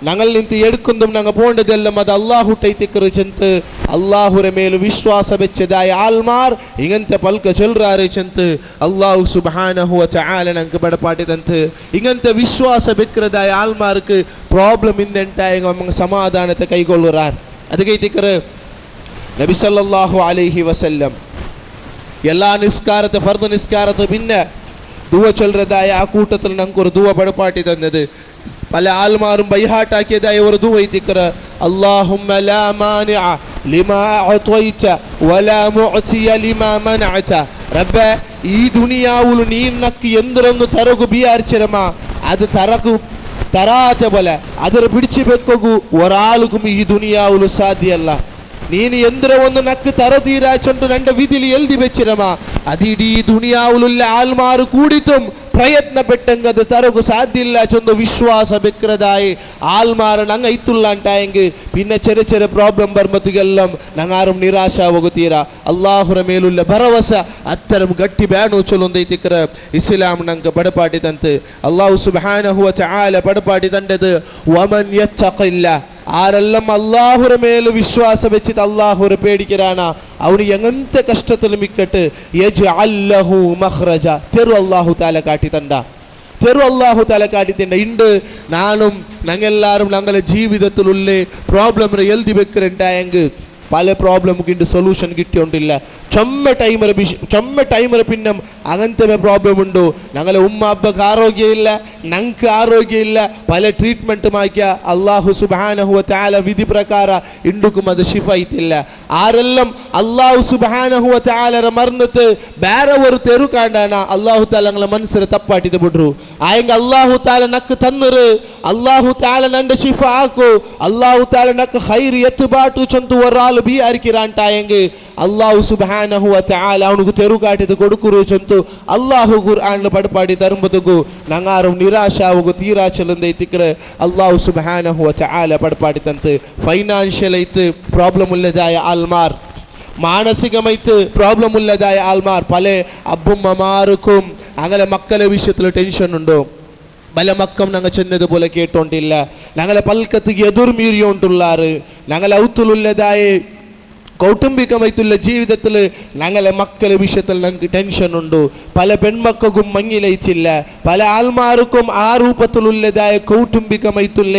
ഞങ്ങൾ നിന്ന് എടുക്കുന്നതും ഞങ്ങൾ പോണ്ടതെല്ലാം അത് അള്ളാഹു ടൈത്തിക്കറി ചെന്ത് അള്ളാഹുരെ മേൽ വിശ്വാസം വെച്ചതായ ആൾമാർ ഇങ്ങനത്തെ പൽക്ക ചൊല്ലുറാറ് ചെന്ത് അള്ളാഹു സുബ്ഹാനഹു വ തആല ഞങ്ങൾക്ക് പടുപാട്ടി തന്ന് ഇങ്ങനത്തെ വിശ്വാസം വെക്കുന്നതായ ആൾമാർക്ക് പ്രോബ്ലം ഇന്നുണ്ടായെങ്കിൽ സമാധാനത്തെ കൈകൊള്ളുറാർ. അത് കേട്ടിക്കറ് നബി സല്ലല്ലാഹു അലൈഹി വസല്ലം എല്ലാ നിസ്കാരത്തെ ഫർദ് നിസ്കാരത്തെ പിന്നെ ദുവ ചൊല്ലുന്നതായ ആ കൂട്ടത്തിൽ ഞങ്ങൾക്ക് ഒരു ദുവ പടുപാട്ടി തന്നത് പല ആൾമാരും ബൈഹാട്ടാക്കിയതായ ഒരു ദുവ ഇത്തിക്കറ് അല്ലാഹുമ്മ ലാ മാനിഅ ലിമാ അഅ്തൈത വലാ മുഅ്തിയ ലിമാ മനഅത. റബ്ബേ ഈ ദുനിയാവുൽ നീ നക്ക് എന്തൊന്ന് തരകു ബിയാർച്ചരമാ അത് തരാത്ത പോലെ അതിന് പിടിച്ചു വെക്കൂ ഒരാൾക്കും ഈ ദുനിയാവുൽ സാധ്യമല്ല. നീന് എന്തിര ഒന്ന് നക്ക് തരതീരാച്ചൊണ്ട് രണ്ട് വിധിയിൽ എഴുതി വെച്ചിരമാ അത് ഈ ദുനിയാവിലുള്ള ആൾമാർ കൂടിത്തും ಪ್ರಯತ್ನ ಪೆಟ್ಟಂಗೆ ಅದು ತರಗು ಸಾಧ್ಯ ಇಲ್ಲ ಚೊಂದು ವಿಶ್ವಾಸ ಬೆಕ್ಕರದಾಯಿ ಆಲ್ಮಾರ ನಂಗೆ ಐತುಲ್ಲ ಅಂಟಾಯಂಗೆ ಪಿನ್ನ ಚೆರೆ ಚೆರೆ ಪ್ರಾಬ್ಲಮ್ ಬರ್ಮತಿಗೆಲ್ಲ ನಂಗಾರು ನಿರಾಶ ಹೋಗುತ್ತೀರಾ ಅಲ್ಲಾಹುರ ಮೇಲುಲ್ಲ ಭರವಸ ಅತ್ತರಂ ಗಟ್ಟಿ ಬ್ಯಾನು ಚೊಲೊಂದೈತಿಕ್ರ ಇಸ್ಲಾಂ ನಂಗೆ ಬಡಪಾಟಿದಂತೆ ಅಲ್ಲಾಹು ಸುಬ್ಹಾನಹು ವ ತಆಲ ಬಡಪಾಟಿ ತಂಡದು ವಮನ್ ಯತ್ತಖಿಲ್ಲ ആരെല്ലാം അള്ളാഹുര മേല് വിശ്വാസം വെച്ചിട്ട് അള്ളാഹുര പേടിക്കരാണ് അവന് എങ്ങനത്തെ കഷ്ടത്തിൽ മിക്കട്ട് യജ്അൽ ലഹു മഖ്റജ തെരു അള്ളാഹു തആല കാട്ടി തണ്ട തെരു അള്ളാഹു തആല കാട്ടി തണ്ട ഇണ്ട് നാനും ഞങ്ങളെല്ലാരും ഞങ്ങളുടെ ജീവിതത്തിലുള്ള പ്രോബ്ലം എഴുതി വെക്കറുണ്ടായെങ്കിൽ പല പ്രോബ്ലമുക്ക് ഇണ്ട് സൊല്യൂഷൻ കിട്ടിയോണ്ടില്ല ചൊമ്മ ടൈമർ പിന്നെ അങ്ങനത്തെ പ്രോബ്ലം ഉണ്ടോ ഞങ്ങളെ ഉമ്മ അപ്പക്ക് ആരോഗ്യമില്ല ഞങ്ങൾക്ക് ആരോഗ്യമില്ല പല ട്രീറ്റ്മെൻറ്റുമാക്കിയ അള്ളാഹു സുബ്ഹാനഹു വ തആല വിധി പ്രകാര ഇണ്ടുക്കും അത് ശിഫ ആയിട്ടില്ല ആരെല്ലാം അള്ളാഹു സുബ്ഹാനഹു വ തആല മറന്നിട്ട് ಬೇರೆ ഒരു തെരു കാണ്ടാണ് അള്ളാഹു തആല ഞങ്ങളെ മനസ്സിനെ തപ്പാട്ടിട്ട് ಬಿಟ್ರು ആയെങ്കിൽ അള്ളാഹു തആല നക്ക് തന്നറ് അള്ളാഹു തആല നന്റെ ശിഫ ആക്കു അള്ളാഹു തആല നക്ക് ഖൈർ എത്തുബാട്ടു ചന്തു ഒരാൾ ബിയാരിക്കിറാണ്ടായെങ്കിൽ അള്ളാഹു സുബ്ഹാനഹു വ തആല അവനുക്ക് തെരു കാട്ടിട്ട് കൊടുക്കുರು ಚಂತು ಅಲ್ಲಾಹು ಕುರ್ಆನ್ ಪಡಪಾಡಿ ತರುಂಬತುಗು ನಂಗಾರು ನಿರಾಶ ಆಗುಗು ತೀರಾ ಚಲಂದೈತಿಕ್ರೆ ಅಲ್ಲಾಹು ಸುಬ್ಹಾನಹು ವ ತಆಲ ಪಡಪಾಡಿ ತಂತು ಫೈನಾನ್ಷಿಯಲ್ ಐತು ಪ್ರಾಬ್ಲಮ್ ಉಳ್ಳದಾಯ ಆಲ್ಮಾರ್ മാനസികമായിട്ട് പ്രോബ്ലം ഉള്ളതായ ആൾമാർ പല അബ്ബുമ്മമാർക്കും അങ്ങനെ മക്കളെ വിഷയത്തിൽ ടെൻഷൻ ഉണ്ടോ പല മക്കം ഞങ്ങൾ ചെന്നതുപോലെ കേട്ടോണ്ടില്ല ഞങ്ങളെ പൽക്കത്ത് എതിർമീറിയോണ്ടുള്ളാറ് ഞങ്ങളെ ഔത്തുലുള്ളതായ കൗട്ടുംബികമായിട്ടുള്ള ജീവിതത്തിൽ ഞങ്ങളെ മക്കളെ വിഷയത്തിൽ ഞങ്ങൾക്ക് ടെൻഷൻ ഉണ്ട് പല പെൺമക്കും മങ്ങിലയിച്ചില്ല പല ആൾമാർക്കും ആ രൂപത്തിലുള്ളതായ കൗട്ടുംബികമായിട്ടുള്ള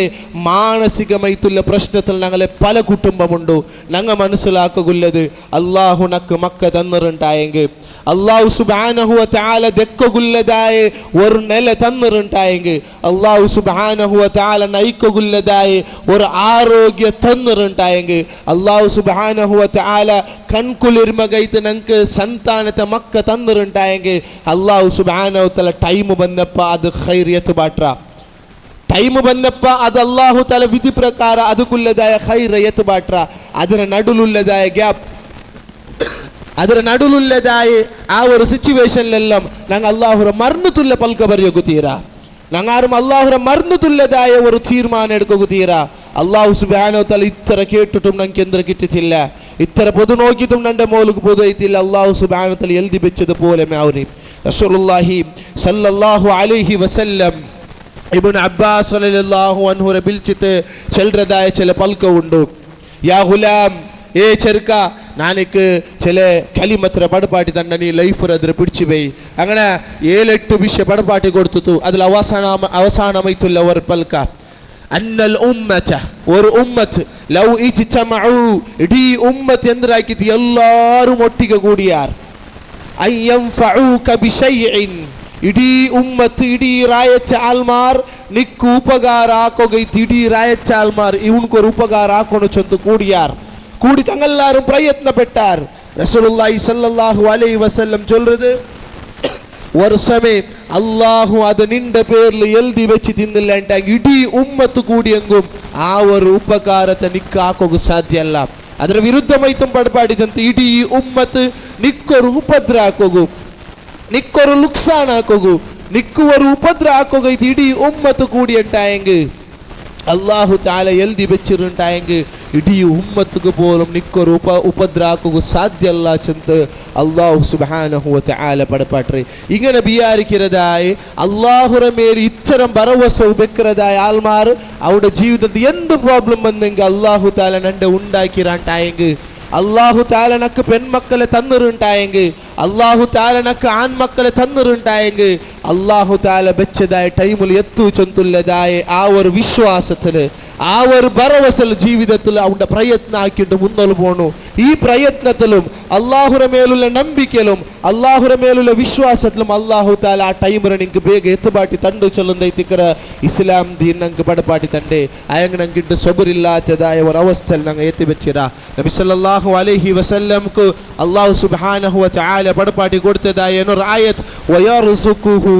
മാനസികമായിട്ടുള്ള പ്രശ്നത്തിൽ ഞങ്ങളെ പല കുടുംബമുണ്ട് ഞങ്ങൾ മനസ്സിലാക്കുള്ളത് അള്ളാഹു നക്ക് മക്ക തന്നിട്ടുണ്ടായെങ്കിൽ അള്ളാഹു സുബ്ഹാനഹു വ തആല ദെക്കുള്ളതായ ഒരു നില തന്നിട്ടുണ്ടായെങ്കിൽ അള്ളാഹു സുബ്ഹാനഹു വ തആല നയിക്കുള്ളതായ ഒരു ആരോഗ്യ തന്നിട്ടുണ്ടായെങ്കിൽ അള്ളാഹു സുബ്ഹാനഹു വ തആല കൺകുളിർമകൈത്ത് ഞങ്ങൾക്ക് സന്താനത്തെ മക്ക തന്നിട്ടുണ്ടായെങ്കിൽ അള്ളാഹു സുബ്ഹാനഹു വ തആല ടൈം ಬಂದಪ್ಪ ಅದು ಖೈರಿಯತ್ ಬಾಟ್ರ ಟೈಮ್ ಬಂದಪ್ಪ ಅದು ಅಲ್ಲಾಹು ತಆಲ ವಿಧಿ ಪ್ರಕಾರ ಅದಕ್ಕುಳ್ಳದಾಯ ಖೈರಿಯತ್ ಬಾಟ್ರ ಅದರ ನಡುಲುಳ್ಳದಾಯ ಗ್ಯಾಪ್ ಅದರ ನಡುಲುಳ್ಳದಾಯ ಆ ഒരു സിറ്റുവേഷനിലെല്ലാം ഞങ്ങൾ അല്ലാഹുര മറന്നിട്ടുള്ള പൽക ബറിയകുതീരാ ഞങ്ങാരും അല്ലാഹുര മറന്നിട്ടുള്ളതായ ഒരു തീരുമാനം എടുക്കുകതീരാ അല്ലാഹു സുബ്ഹാനഹു വ തആല ഇത്ര കേട്ടിട്ടും ഞങ്ങൾക്ക് എന്ത്ര കിട്ടിയിട്ടില്ല ഇത്ര പൊതു നോക്കിയിട്ടും എൻ്റെ മോൾക്ക് പൊതു ആയിട്ടില്ല അല്ലാഹു സുബ്ഹാനഹു വ തആല എഴുതി വെച്ചതുപോലെ മാറി റസൂലുള്ളാഹി സല്ലല്ലാഹു അലൈഹി വസല്ലം ഇബ്നു അബ്ബാസ് റളിയല്ലാഹു അൻഹുരെ പിൽച്ചിട്ട് ചെൽറതായ ചില പൽക ഉണ്ട് യാ ഗുലാം ഏ ചെറുക്ക നാനിക്ക് ചില കലിമത്ര പടപാട്ടി തന്നെ നീ ലൈഫ് അതിൽ പിടിച്ചു പോയി അങ്ങനെ 7-8 വിഷയ പടപാട്ടി കൊടുത്തു അതിൽ അവസാനമായിട്ടുള്ള ഒരു പൽക്ക അന്നൽ ഉമ്മത ഒരു ഉമ്മത്ത് ലൗ ഇജ്തമഉ ഇഡീ ഉമ്മത്ത് എന്താക്കിയിട്ട് എല്ലാവരും ഒട്ടിಗೆ കൂടിയാർ അയ്യൻഫഉക ബിശൈഇൻ ഇഡീ ഉമ്മത്ത് ഇഡീ ರಾಯಚ ಆಲ್ಮಾರ್ ನಿಕ್ಕು ಉಪಕಾರ ಆಕೋಗೈತಿ ಇಡೀ ರಾಯಚ ಆಲ್ಮಾರ್ ಇವನ್ಕೊರು ಉಪಕಾರ ಆಕೋಣ ಚಂದು ಕೂಡಿಯಾರ್ കൂടി തങ്ങളെല്ലാവരും പ്രയത്നപ്പെട്ടാർ റസൂലുള്ളാഹി സ്വല്ലല്ലാഹു അലൈഹി വസല്ലം ചൊല്ലുന്നത് ഒരു സമയം അല്ലാഹു അത് നിന്റെ പേരിൽ എഴുതി വെച്ച് തിന്നില്ല എങ്കിൽ ഇടീ ഉമ്മത്ത് കൂടിയെങ്കും ആ ഒരു ഉപകാരത്തെ നിക്കാക്കുക സാധ്യമല്ല ಅದರ ವಿರುದ್ಧವಾಯಿತು ಪಡಪಾಡಿದಂತೆ ಇಡೀ ಉಮ್ಮತ್ತು ನಿಕ್ಕೊರು ಉಪದ್ರ ಹಾಕೋಗು ನಿಕ್ಕೊರು ನುಕ್ಸಾನ್ ಹಾಕೋಗು ನಿಕ್ಕುವರು ಉಪದ್ರ ಹಾಕೋಗೈತಿ ಇಡೀ ಉಮ್ಮತ್ತು ಕೂಡಿ ಅಂಟಾಯಂಗೆ അല്ലാഹു തആല എഴുതി വെച്ചിട്ടുണ്ടായെങ്കിൽ ഇടീ ഉമ്മത്തുക്ക് പോലും നിക്കൊരു ഉപദ്ര ആക്കുക സാധ്യമല്ല ചെന്ന് അല്ലാഹു സുബ്ഹാനഹു വ തആല പടപാട്ടെ ഇങ്ങനെ വിചാരിക്കുന്നതായി അല്ലാഹുര മേൽ ഇത്തരം ഭരവസ വെക്കുന്നതായ ആൾമാർ അവരുടെ ജീവിതത്തിൽ എന്ത് പ്രോബ്ലം വന്നെങ്കിൽ അല്ലാഹു തആല നന്റെ ഉണ്ടാക്കിറാണ്ടായെങ്കിൽ അല്ലാഹു തആല നക്ക് പെൺമക്കളെ തന്നിട്ടുണ്ടായെങ്കിൽ അല്ലാഹു തആല നക്ക് ആൺമക്കളെ തന്നിട്ടുണ്ടായെങ്കിൽ അല്ലാഹു തആല വെച്ചതായ ടൈമിൽ എത്തു ചൊന്തുള്ളതായ ആ ഒരു വിശ്വാസത്തിൽ ആ ഒരു ഭരവസൽ ജീവിതത്തിൽ അവന്റെ പ്രയത്നം ആക്കിയിട്ട് മുന്നോട്ട് പോണു ഈ പ്രയത്നത്തിലും അല്ലാഹുര മേലുള്ള നമ്പിക്കലും അല്ലാഹുര മേലുള്ള വിശ്വാസത്തിലും അല്ലാഹു തആല ആ ടൈമിൽ നിങ്ങൾക്ക് ಬೇಗ ಎತ್ತುಬಾಟಿ ತಂಡು ಚಲಂದೈತಿಕರ ಇಸ್ಲಾಂ ದೀನ್ ನಂಗೆ ಪಡಪಾಟಿ ತಂಡೆ ಅಯಂಗ ನಂಗಿಟ್ಟು ಸಬರಿಲ್ಲಾತದಾಯ ಒಂದು ಅವಸ್ಥೆಯಲ್ಲಿ ನಂಗೆ ಎತ್ತಿ ಬೆಚ್ಚಿರ ನಬಿ ಸಲ್ಲಲ್ಲಾಹು ಅಲೈಹಿ ವಸಲ್ಲಂಕು ಅಲ್ಲಾಹು ಸುಬ್ಹಾನಹು ವ ತಆಲ ಪಡಪಾಟಿ ಕೊಡ್ತದಾಯ ಏನೋ ಆಯತ್ വയർസുഖുഹു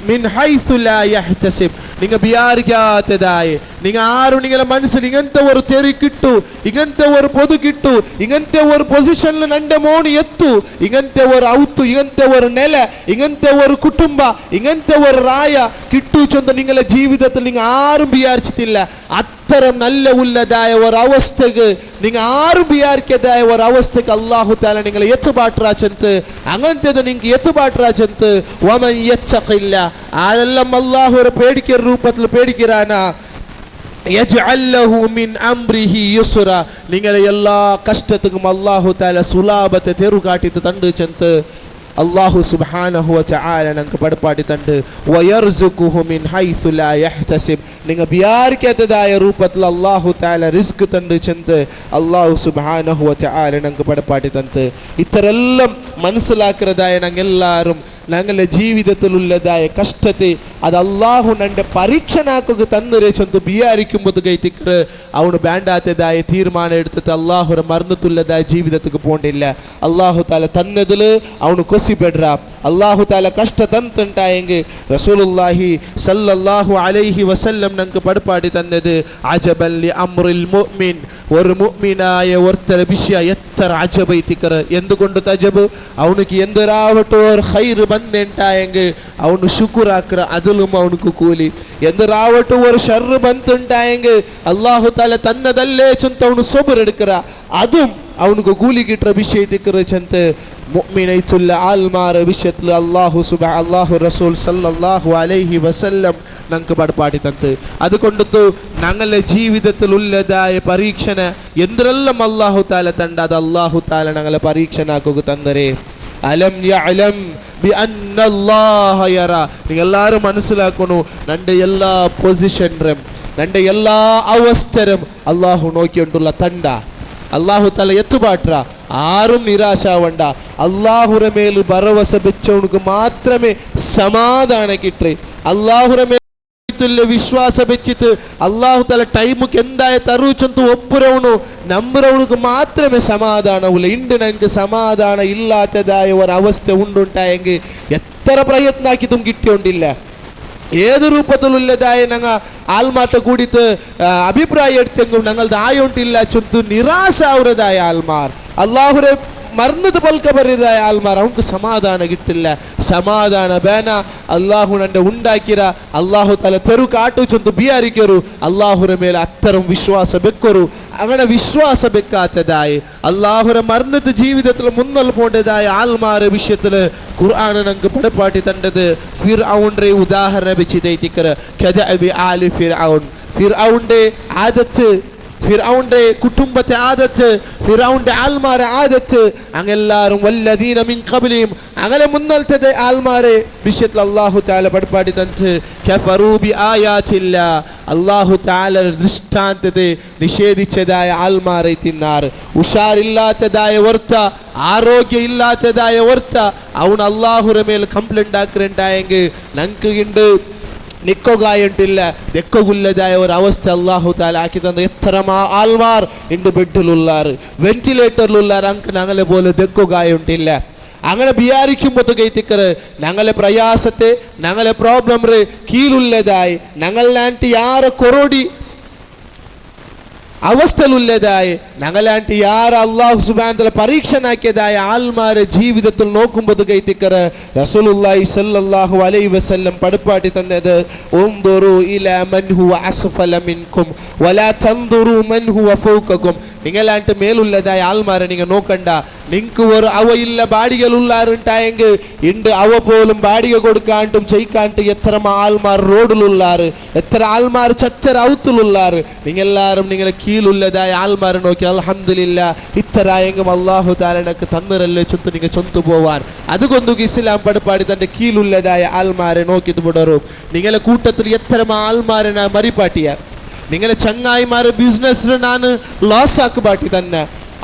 മിൻ ഹൈസു ലാ യഹ്തസിബ്. നിങ്ങൾ വിചാരിക്കാത്തതായ, നിങ്ങൾ ആരും നിങ്ങളെ മനസ്സിൽ ഇങ്ങനത്തെ ഒരു തെറി കിട്ടു, ഇങ്ങനത്തെ ഒരു പൊതു കിട്ടു, ഇങ്ങനത്തെ ഒരു പൊസിഷനിൽ എൻ്റെ മോണി എത്തു, ഇങ്ങനത്തെ ഒരു ഔത്തു, ഇങ്ങനത്തെ ഒരു നില, ഇങ്ങനത്തെ ഒരു കുടുംബ, ഇങ്ങനത്തെ ഒരു റായ കിട്ടു ചൊന്ന് നിങ്ങളെ ജീവിതത്തിൽ നിങ്ങൾ ആരും വിചാരിച്ചിട്ടില്ല. അത്തരം നല്ല ഉള്ളതായ ഒരു അവസ്ഥക്ക്, നിങ്ങൾ ആരും വിചാരിക്കാതായ ഒരു അവസ്ഥക്ക് അല്ലാഹു തആല നിങ്ങളെ എത്തുപാട്രാച്ചന്ത്. അങ്ങനത്തേത് നിങ്ങൾക്ക് എത്തുപാട്രാച്ചന്ത്. വമൻ യത്തഖില്ല, ആരെല്ലാം അല്ലാഹുവിനെ പേടിക്കുന്ന രൂപത്തിൽ പേടിക്കാനാ, യജ്അൽ ലഹു മിൻ അംരിഹി യുസ്റ, നിങ്ങളെ എല്ലാ കഷ്ടത്തിനും അല്ലാഹു തആല സുലാഭത്തെ തെറുകാട്ടിട്ട് തണ്ട് ചെന്ത് അല്ലാഹു സുബ്ഹാനഹു വ തആല നമുക്ക് പടപ്പാട്ടി തണ്ട്. വയർസുഖുഹു മിൻ ഹൈസു ലാ യഹ്തസിബ്, നിങ്ങൾ വിചാരിക്കാത്തതായ രൂപത്തിൽ അല്ലാഹു തആല റിസ്ക് തണ്ട് ചെന്ത് അല്ലാഹു സുബ്ഹാനഹു വ തആല നമുക്ക് പടപ്പാട്ടി തണ്ട്. ഇത്തരെല്ലാം മനസ്സിലാക്കുന്നതായ ഞങ്ങളെല്ലാവരും ഞങ്ങളുടെ ജീവിതത്തിലുള്ളതായ കഷ്ടത്തെ അത് അല്ലാഹു നന്റെ പരീക്ഷനാക്കുക തന്നരെ ചൊന്ത് വിചാരിക്കുമ്പോൾ കൈത്തിക്കറ് അവന് വേണ്ടാത്തതായ തീരുമാനം എടുത്തിട്ട് അല്ലാഹുരെ മറന്നിട്ടുള്ളതായ ജീവിതത്തിക്ക് പോകണ്ടില്ല. അല്ലാഹു തആല തന്നതിൽ അവന് കൊസിപ്പെട. അല്ലാഹു തആല കഷ്ട തന്നിട്ടുണ്ടായെങ്കിൽ റസൂലുള്ളാഹി സല്ലല്ലാഹു അലൈഹി വസല്ലം ഞങ്ങൾക്ക് പടപ്പാടി തന്നത് അജബൻ ലി അംറിൽ മുഅ്മിൻ, ഒരു മുഅ്മിനായ ഒരുത്തര വിഷയ എത്ര അജബൈത്തിക്കറ്. എന്തുകൊണ്ട് തജബ്? അവനുക്ക് എന്തൊരാവട്ടെ ഒരു ഖൈർ ಬಂದೆಂಟಾಯಂಗೆ ಅವನು ಶುಕ್ರಾಕ್ರ ಅದಲು ಅವನಿಗೂ ಕೂಲಿ. ಎಂದರಾವಟ್ಟು ഒരു ഷർറ് ಬಂತುಂಟಾಯಂಗೆ ಅಲ್ಲಾಹು ತಾಲ ತನ್ನದಲ್ಲೇ ಚಂತ ಅವನು ಸೊಬರ್ ಎಡ್ಕರ അതും അവനുക്ക് കൂലി കിട്ടുന്ന വിഷയത്തിക്കറ് ചെന്ത് മുഅ്മിനൈത്തുല്ല ആൽമാര വിഷയത്തിൽ അല്ലാഹു റസൂൽ സല്ലല്ലാഹു അലൈഹി വസല്ലം ഞങ്ങൾക്ക് പടപ്പാടി തന്ന്. അതുകൊണ്ടു ഞങ്ങളുടെ ജീവിതത്തിലുള്ളതായ പരീക്ഷണ എന്തെല്ലാം അല്ലാഹു താല തണ്ട അത് അല്ലാഹു താല ഞങ്ങളെ പരീക്ഷണാക്കുക തന്നരേ. അലം യഅലം ബിഅന്നല്ലാഹ യറ, നിങ്ങളെല്ലാവരും മനസ്സിലാക്കണു നന്റെ എല്ലാ പൊസിഷനും നന്റെ എല്ലാ അവസ്ഥരും അല്ലാഹു നോക്കിയിട്ടുള്ള തണ്ട. അല്ലാഹു തആല എത്തുപാട്ര ആരും നിരാശാവണ്ട. അല്ലാഹുരെ മേൽ ഭരവസ വെച്ചവനുക്ക് മാത്രമേ സമാധാനം കിട്ടേ. അല്ലാഹുരെ മേൽ വിശ്വാಸ വെച്ചിട്ട് അല്ലാഹു തആല ടൈമുക്ക് എന്തായ തറുച്ചಂತು ಒಪ್ಪುರವನು ನಂಬರವನಿಗೆ മാത്രമേ സമാധാനവുള്ള. ഇണ്ട് ഞങ്ങൾക്ക് സമാധാനം ഇല്ലാത്തതായ ഒരു അവസ്ഥ ഉണ്ടുണ്ടായെങ്കിൽ എത്ര പ്രയത്നാക്കിയിട്ടും കിട്ടിയോണ്ടില്ല. ഏത് രൂപത്തിലുള്ളതായ ഞങ്ങൾ ആൽമാർത്തെ കൂടിയിട്ട് അഭിപ്രായം എടുത്തെങ്കിലും ഞങ്ങളുടെ ആയോണ്ടില്ല ചൊന്തു നിരാശ ആവുന്നതായ ആൽമാർ അല്ലാഹുരെ മറന്നത് പൽക്ക പറയുന്നതായ ആൽമാർ അവർക്ക് സമാധാനം കിട്ടില്ല. സമാധാന ബേന അല്ലാഹു നന്റെ ഉണ്ടാക്കിര അല്ലാഹു തആല തെരു കാട്ടു ചൊന്തു ബിയാരിക്കರು അല്ലാഹുരെ ಮೇಲೆ അത്തരം വിശ്വാസ ಬೆಕ್ಕರು. അങ്ങനെ വിശ്വാസ ಬೆಕ್ಕಾತದಾയ അല്ലാഹുരെ മറന്നത് ജീവിതത്തിൽ മുന്നൽ പോണ്ടതായ ആൽമാരെ വിഷയത്തിൽ ഖുർആൻ നമുക്ക് പടപ്പാട്ടി തണ്ടത്. ഫിർഔന്റെ ഉദാഹരണ വെച്ചിതൈതിക്കര കദഅബി ആലി ഫിർഔൻ, ഫിർഔന്റെ ആദത്ത്, ഫിർഔന്റെ കുടുംബത്തെ ആദത്ത്, ഫിർഔന്റെ ആൽമാരെ ആദത്ത് അങ്ങെല്ലാരും വല്ലദീന മിൻ ഖബ്ലിഹിം അങ്ങനെ മുന്നൽത്തെ ആൽമാരെ വിഷയത്തിൽ അല്ലാഹു തആല പടപ്പാടി തന്ന് കഫറൂ ബി ആയാതില്ലാ അല്ലാഹു തആല ദൃഷ്ടാന്തത്തെ നിഷേധിച്ചതായ ആൽമാരെ തിന്നാർ. ഉഷാറില്ലാത്തതായ വർത്ത, ആരോഗ്യം ഇല്ലാത്തതായ വർത്ത അവൻ അല്ലാഹുരെ മേൽ കംപ്ലൈന്റ് ആക്കുന്നുണ്ടായെങ്കിൽ ഞങ്ങൾക്ക് ഉണ്ട് നിക്കൊകായിട്ടില്ല ദെക്കൊകുല്ലതായ ഒരു അവസ്ഥ അല്ലാഹു തആല ആക്കി തന്ന. എത്ര ആൽമാർ ഇണ്ട് ബെഡിലുള്ളാർ, വെന്റിലേറ്ററിലുള്ളാർ, അങ്ക് ഞങ്ങളെ പോലെ ദെക്കൊകായുണ്ടില്ല. അങ്ങനെ വിചാരിക്കുമ്പോൾ കൈത്തിക്കറ് ഞങ്ങളെ പ്രയാസത്തെ ഞങ്ങളെ പ്രോബ്ലം കീഴുള്ളതായി ഞങ്ങളാಂಟಿ ಯಾರ ಕೊರೋಡಿ അവസ്ഥയിലുള്ളതായി ഞങ്ങളാಂಟಿ ಯಾರ അല്ലാഹു സുബ്ഹാനഹു വതആല പരീക്ഷനാക്കിയതായ ആൽമാരെ ജീവിതത്തിൽ നോക്കുമ്പോൾ കൈത്തിക്കറ് റസൂലുള്ളാഹി സ്വല്ലല്ലാഹു അലൈഹി വസല്ലം പടപ്പാട്ടി തന്നത് ഉൻദുറു ഇലാ മൻ ഹുവ അസ്ഫല മിൻകും വലാ തൻദുറു മൻ ഹുവ ഫൗകകും. നിങ്ങളാಂಟಿ മേലുള്ളതായ ആൽമാരെ നിങ്ങൾ നോക്കണ്ട. നിങ്ങൾക്ക് ഒരു അവ ഇല്ല ബാടികളുള്ളാറുണ്ടായെങ്കിൽ ഉണ്ട് അവ പോലും ബാടിക കൊടുക്കാണ്ടും ചെയ്യിക്കാണ്ട് എത്ര ആൽമാർ റോഡിലുള്ളാറ്, എത്ര ആൽമാർ ചത്തര ഔത്തിലുള്ളാറ്. നിങ്ങളെല്ലാവരും നിങ്ങളെ കീഴുള്ളതായ ആൽമാരെ നോക്കി അൽഹംദുലില്ലാ ഇത്തരായെങ്കും അല്ലാഹു തആല എനിക്ക് തന്നിരല്ലേ ചൊന്തു നിങ്ങൾ ചൊന്തു പോവാൻ. അതുകൊണ്ട് ഇസ്ലാം പടപ്പാടി തന്റെ കീഴുള്ളതായ ആൽമാരെ നോക്കിയത് വിടറും. നിങ്ങളെ കൂട്ടത്തിൽ എത്ര ആൽമാരെ ഞാൻ മറിപ്പാട്ടിയ, നിങ്ങളെ ചങ്ങായിമാരെ ബിസിനസ്സിന് ഞാൻ ലോസ് ആക്കുപാട്ടി തന്നെ.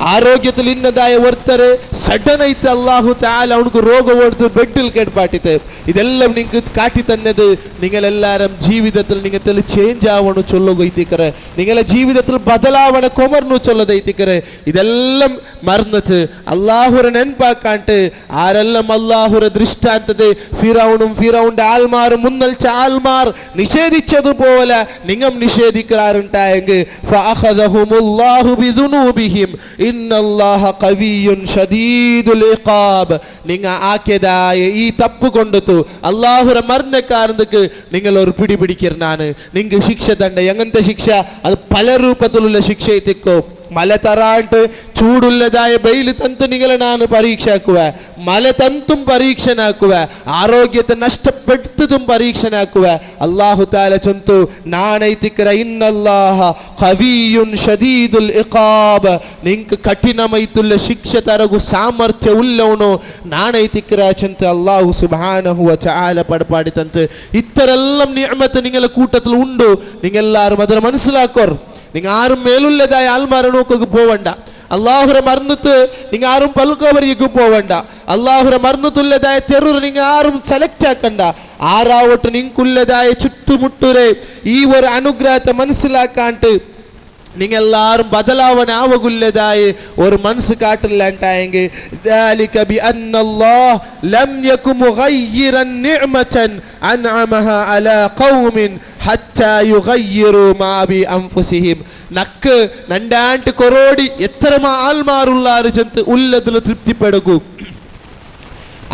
ಆರೋಗ್ಯದಲ್ಲಿ ಇನ್ನದಾಯ ಒರ್ತರೆ ಸಡನ್ ಐತೆ ಅಲ್ಲಾಹು ತಾಲ ಅವನಿಗೆ ರೋಗ ಓಡ್ತು ಬೆಡ್ಡಿಲ್ ಕೇಡ್ಪಾಟಿತೆ ಇದೆಲ್ಲ ನಿಂಗೆ ಕಾಟಿ ತನ್ನದು നിങ്ങളെല്ലാരും ജീവിതത്തിൽ നിങ്ങൾ ചേഞ്ച് ആവണം ചൊല്ലുകയത്തിക്കറെ നിങ്ങളെ ജീവിതത്തിൽ ബദലാവണ കൊമർന്നു ചൊല്ലതയത്തിക്കറെ ഇതെല്ലാം മറന്നിട്ട് അള്ളാഹുരെ നെൻപാക്കാണ്ട് ആരെല്ലാം അള്ളാഹുരെ ദൃഷ്ടാന്തത്തെ ഫിറൗന്റെ ആൽമാറും മുന്നൽച്ച ആൽമാർ നിഷേധിച്ചതുപോലെ നിങ്ങൾ നിഷേധിക്കാറുണ്ടായെങ്കിൽ ഫഅഖദഹുമുല്ലാഹു ബിദുനൂബിഹിം ഇന്നല്ലാഹ ഖവിയ്യുൻ ശദീദുൽ ഇഖാബ് നിങ്ങൾ ആക്കിയതായ ഈ തപ്പ് കൊണ്ടു അള്ളാഹുരെ മരണക്കാരനക്ക് നിങ്ങൾ ഒരു പിടിപിടിക്കുന്നതാണ് നിങ്ങൾ ശിക്ഷ തണ്ട എങ്ങനത്തെ ശിക്ഷ അത് പല രൂപത്തിലുള്ള ശിക്ഷ എത്തിക്കും മല തറാണ്ട് ചൂടുള്ളതായ വെയിൽ തന്തു നിങ്ങളെ ನಾನು പരീക്ഷാക്കുക മല തന്തും പരീക്ഷനാക്കുക ആരോഗ്യത്തെ നഷ്ടപ്പെടുത്തതും പരീക്ഷനാക്കുക അല്ലാഹു തആല ചൊന്തു നാനൈതിക്കര ഇന്നല്ലാഹ ഖവിയ്യുൻ ശദീദുൽ ഇഖാബ് നിങ്ങൾക്ക് കഠിനമായിട്ടുള്ള ശിക്ഷ തരകു സാമರ್ಥ್ಯ ഉള്ളവನು നാനൈതിക്കര ചൊന്തു അല്ലാഹു സുബ്ഹാനഹു വ തആല പടപാടി തന്തു ഇത്തരെല്ലാം നിഅമത്ത് നിങ്ങളുടെ കൂട്ടത്തിൽ ഉണ്ട് നിങ്ങളെല്ലാവരും അതിനെ മനസ്സിലാക്കോർ നിങ്ങൾ ആരും മേലുള്ളതായ ആൽമാരെ നോക്കൊക്കെ പോവണ്ട അള്ളാഹുരെ മറന്നിട്ട് നിങ്ങൾ ആരും പൽക്കവരിക്ക് പോവണ്ട അള്ളാഹുരെ മറന്നിട്ടുള്ളതായ തെറൂർ നിങ്ങൾ ആരും സെലക്ട് ആക്കണ്ട ആറാവട്ടെ നിങ്ങൾക്കുള്ളതായ ചുറ്റുമുട്ടുരെ ഈ ഒരു അനുഗ്രഹത്തെ മനസ്സിലാക്കാണ്ട് നിങ്ങളെല്ലാവരും ബദലാവാനാവുകയുള്ളതായി ഒരു മനസ്സ് കാട്ടില്ലാണ്ടായെങ്കിൽ ذلك بأن الله لم يكن مغيرا نعمة أنعمها على قوم حتى يغيروا ما بأنفسهم നക്ക് രണ്ടാണ്ട് കൊറോടി എത്ര ആൽമാറുള്ളാറ് ചെന്ന് ഉള്ളതിൽ തൃപ്തിപ്പെടുകൂ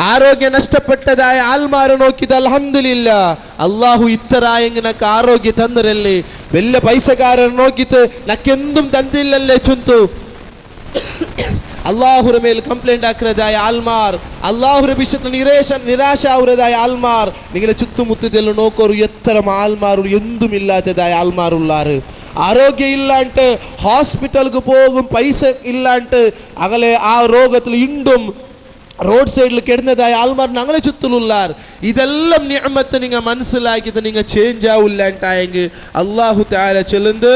ആരോഗ്യം നഷ്ടപ്പെട്ടതായ ആൽമാരെ നോക്കിയത് അൽഹംദുലില്ലാ അള്ളാഹു ഇത്തരായെങ്കിൽ നക്ക് ആരോഗ്യം തന്നിരല്ലേ വലിയ പൈസക്കാരൻ നോക്കിയിട്ട് നക്കെന്തും തന്നില്ലല്ലേ ചൊന്തു അള്ളാഹുര മേൽ കംപ്ലൈന്റ് ആക്കുന്നതായ ആൽമാർ അള്ളാഹുര വിഷയത്തിൽ നിരാശ ആവുന്നതായ ആൽമാർ നിങ്ങളെ ചുറ്റുമുറ്റത്തിൽ നോക്കോರು എത്ര ആൽമാർ എന്തുമില്ലാത്തതായ ആൽമാറുള്ളാറ് ആരോഗ്യം ഇല്ലാണ്ട് ഹോസ്പിറ്റലിക്ക് പോകും പൈസ ഇല്ലാണ്ട് അകലെ ആ രോഗത്തിൽ ഇണ്ടും റോഡ് സൈഡിൽ കിടന്നതായ ആൾമാർ ഞങ്ങളെ ചുറ്റിലുള്ളാർ ഇതെല്ലാം നിഅമത്ത് നിങ്ങൾ മനസ്സിലാക്കിയിട്ട് നിങ്ങൾ ചേഞ്ച് ആവില്ലാണ്ടായെങ്കിൽ അല്ലാഹു തആല ചൊല്ലുന്നത്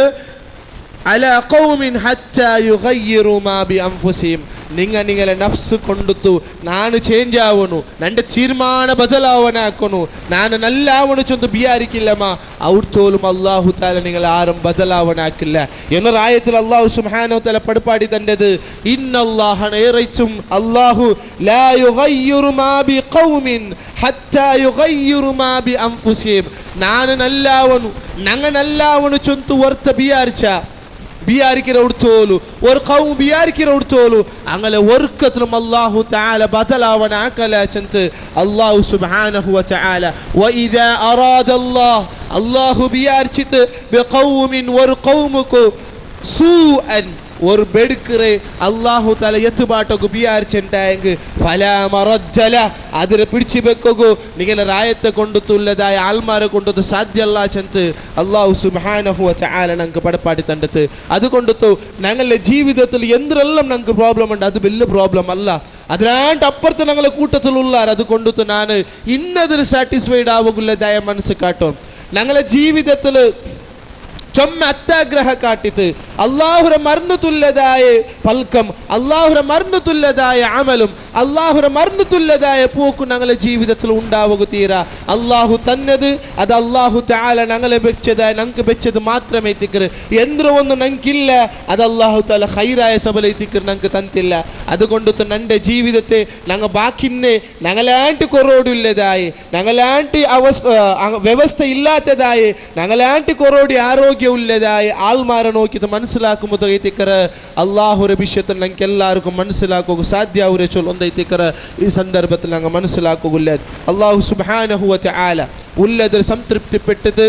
അലാ ഖൗമിൻ ഹത്താ യുഗയ്യിറു മാ ബിഅൻഫുസിഹിം നിങ്ങളെ നഫ്സ് കൊണ്ടുത്തു ನಾನು ചേഞ്ച് ആവണു എൻ്റെ തീരുമാന ബദലാവനാക്കണു ನಾನು നല്ല ആവണു ചൊന്ന് വിചാരിക്കില്ലമ്മ അവർ തോലും അല്ലാഹു തആല നിങ്ങൾ ആരും ബദലാവനാക്കില്ല എന്നൊരു ആയത്തിൽ അല്ലാഹു സുബ്ഹാനഹു വ തആല പടിപാടി തന്നത് ഇന്നല്ലാഹ നേരച്ചും അല്ലാഹു ലാ യുഗയ്യിറു മാ ബിഖൗമിൻ ഹത്താ യുഗയ്യിറു മാ ബിഅൻഫുസിഹിം ನಾನು നല്ലാവണു ഞങ്ങൾ നല്ലാവണു ചൊന്ന് വർത്ത ബിയാരിക്കിற ഉടുത്തോലു ഒരു കൗം ബിയാരിക്കിற ഉടുത്തോലു അങ്ങനെ വർക്കത്തിലും അല്ലാഹു തആല ബദലാവന ആക്കല ചന്ത് അല്ലാഹു സുബ്ഹാനഹു വ തആല വഇദാ അറാദല്ലാഹ് അല്ലാഹു ബിയാരിച്ചിട്ട് ബിഖൗമിൻ ഒരു കൗമുകു സൂഅൻ ഒരു ബെടുക്കറെ അല്ലാഹു തആല എത്തുപാട്ടൊക്കെ ബിയാരിച്ചിട്ടായെങ്കിൽ ഫലാ മറജ്ജല അതിനെ പിടിച്ചു വെക്കോ നിങ്ങളെ രായത്തെ കൊണ്ടുത്തുള്ളതായ ആൽമാരെ കൊണ്ടത് സാധ്യമല്ല ചന്ത് അല്ലാഹു സുബ്ഹാനഹു വ തആല ഞങ്ങൾക്ക് പടപ്പാടി തണ്ടത്ത് അതുകൊണ്ടു ഞങ്ങളുടെ ജീവിതത്തിൽ എന്തെല്ലാം ഞങ്ങൾക്ക് പ്രോബ്ലം ഉണ്ട് അത് വലിയ പ്രോബ്ലം അല്ല അതിനാണ്ട് അപ്പുറത്ത് ഞങ്ങളെ കൂട്ടത്തിലുള്ളാർ അതുകൊണ്ടു ഞാൻ ഇന്നതിൽ സാറ്റിസ്ഫൈഡ് ആവുകയുള്ളതായ മനസ്സ് കാട്ടും ഞങ്ങളെ ജീവിതത്തിൽ ചൊമ്മ അത്യാഗ്രഹ കാട്ടിത്ത് അള്ളാഹുരെ മറന്നുതുള്ളതായ പൽക്കം അള്ളാഹുരെ മറന്നുതുള്ളതായ അമലും അള്ളാഹുരെ മറന്നുതുള്ളതായ പോക്കും ഞങ്ങളുടെ ജീവിതത്തിൽ ഉണ്ടാവുക തീരാ അള്ളാഹു തന്നത് അത് അള്ളാഹു തആല ഞങ്ങളെ വെച്ചതായ ഞങ്ങൾക്ക് വെച്ചത് മാത്രമേ എത്തിക്കറ് എന്തൊന്നും ഞങ്ങൾക്കില്ല അത് അള്ളാഹു തആല ഖൈറായ സബല എത്തിക്കറ് ഞങ്ങൾക്ക് തന്നില്ല അതുകൊണ്ട് എൻ്റെ ജീവിതത്തെ ഞങ്ങൾ ബാക്കിന്നെ ഞങ്ങളാണ്ട് കൊറോടിയുള്ളതായി ഞങ്ങളാണ്ട് വ്യവസ്ഥ ഇല്ലാത്തതായി ഞങ്ങളാണ്ട് കൊറോടി ആരോഗ്യം ഉള്ളതായ ആൾമാരെ നോക്കിയിട്ട് മനസ്സിലാക്കുമ്പോൾ അള്ളാഹുര വിഷയത്തിൽ ഞങ്ങൾക്ക് എല്ലാവർക്കും മനസ്സിലാക്കുക സാധ്യാവുരെ ചൊല്ലുന്നതിക്കറ ഈ സന്ദർഭത്തിൽ ഞങ്ങൾ മനസ്സിലാക്കുകയില്ല അള്ളാഹു സുബ്ഹാനഹു വ തആല ഉള്ളതിൽ സംതൃപ്തിപ്പെട്ടത്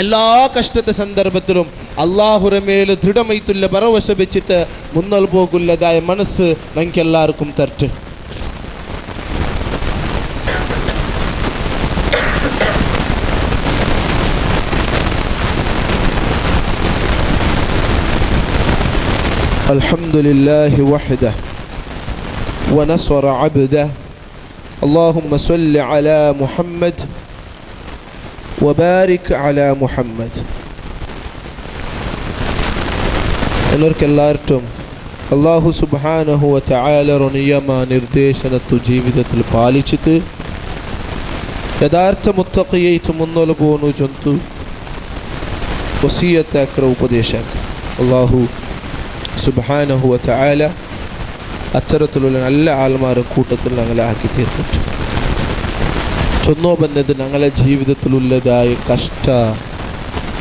എല്ലാ കഷ്ടത്തെ സന്ദർഭത്തിലും അള്ളാഹുര മേൽ ദൃഢമായിട്ടുള്ള ഭരവസ വെച്ചിട്ട് മുന്നോട്ട് പോകുള്ളതായ മനസ്സ് ഞങ്ങൾക്ക് എല്ലാവർക്കും തരട്ടെ الحمد لله وحده ونصر عبده اللهم صل على محمد وبارك على محمد എല്ലാവർക്കും അല്ലാഹു സുബ്ഹാനഹു വ തആലയുടെ നിയമ നിർദ്ദേശനത്തു ജീവിതത്തിൽ പാലിച്ചിട്ട് യഥാർത്ഥ മുത്തഖിയായിട്ട് മുന്നോട്ട് പോകുന്നു ചൊന്തു വസിയത്താക്ര ഉപദേശാക്ര അല്ലാഹു സുബ്ഹാനഹു വ തആല അത്തരത്തിലുള്ള നല്ല ആൾമാരുടെ കൂട്ടത്തിൽ ഞങ്ങളെ ആക്കി തീർക്കട്ടെ. ചൊന്നോ ബന്നത് ഞങ്ങളുടെ ജീവിതത്തിലുള്ളതായ കഷ്ട,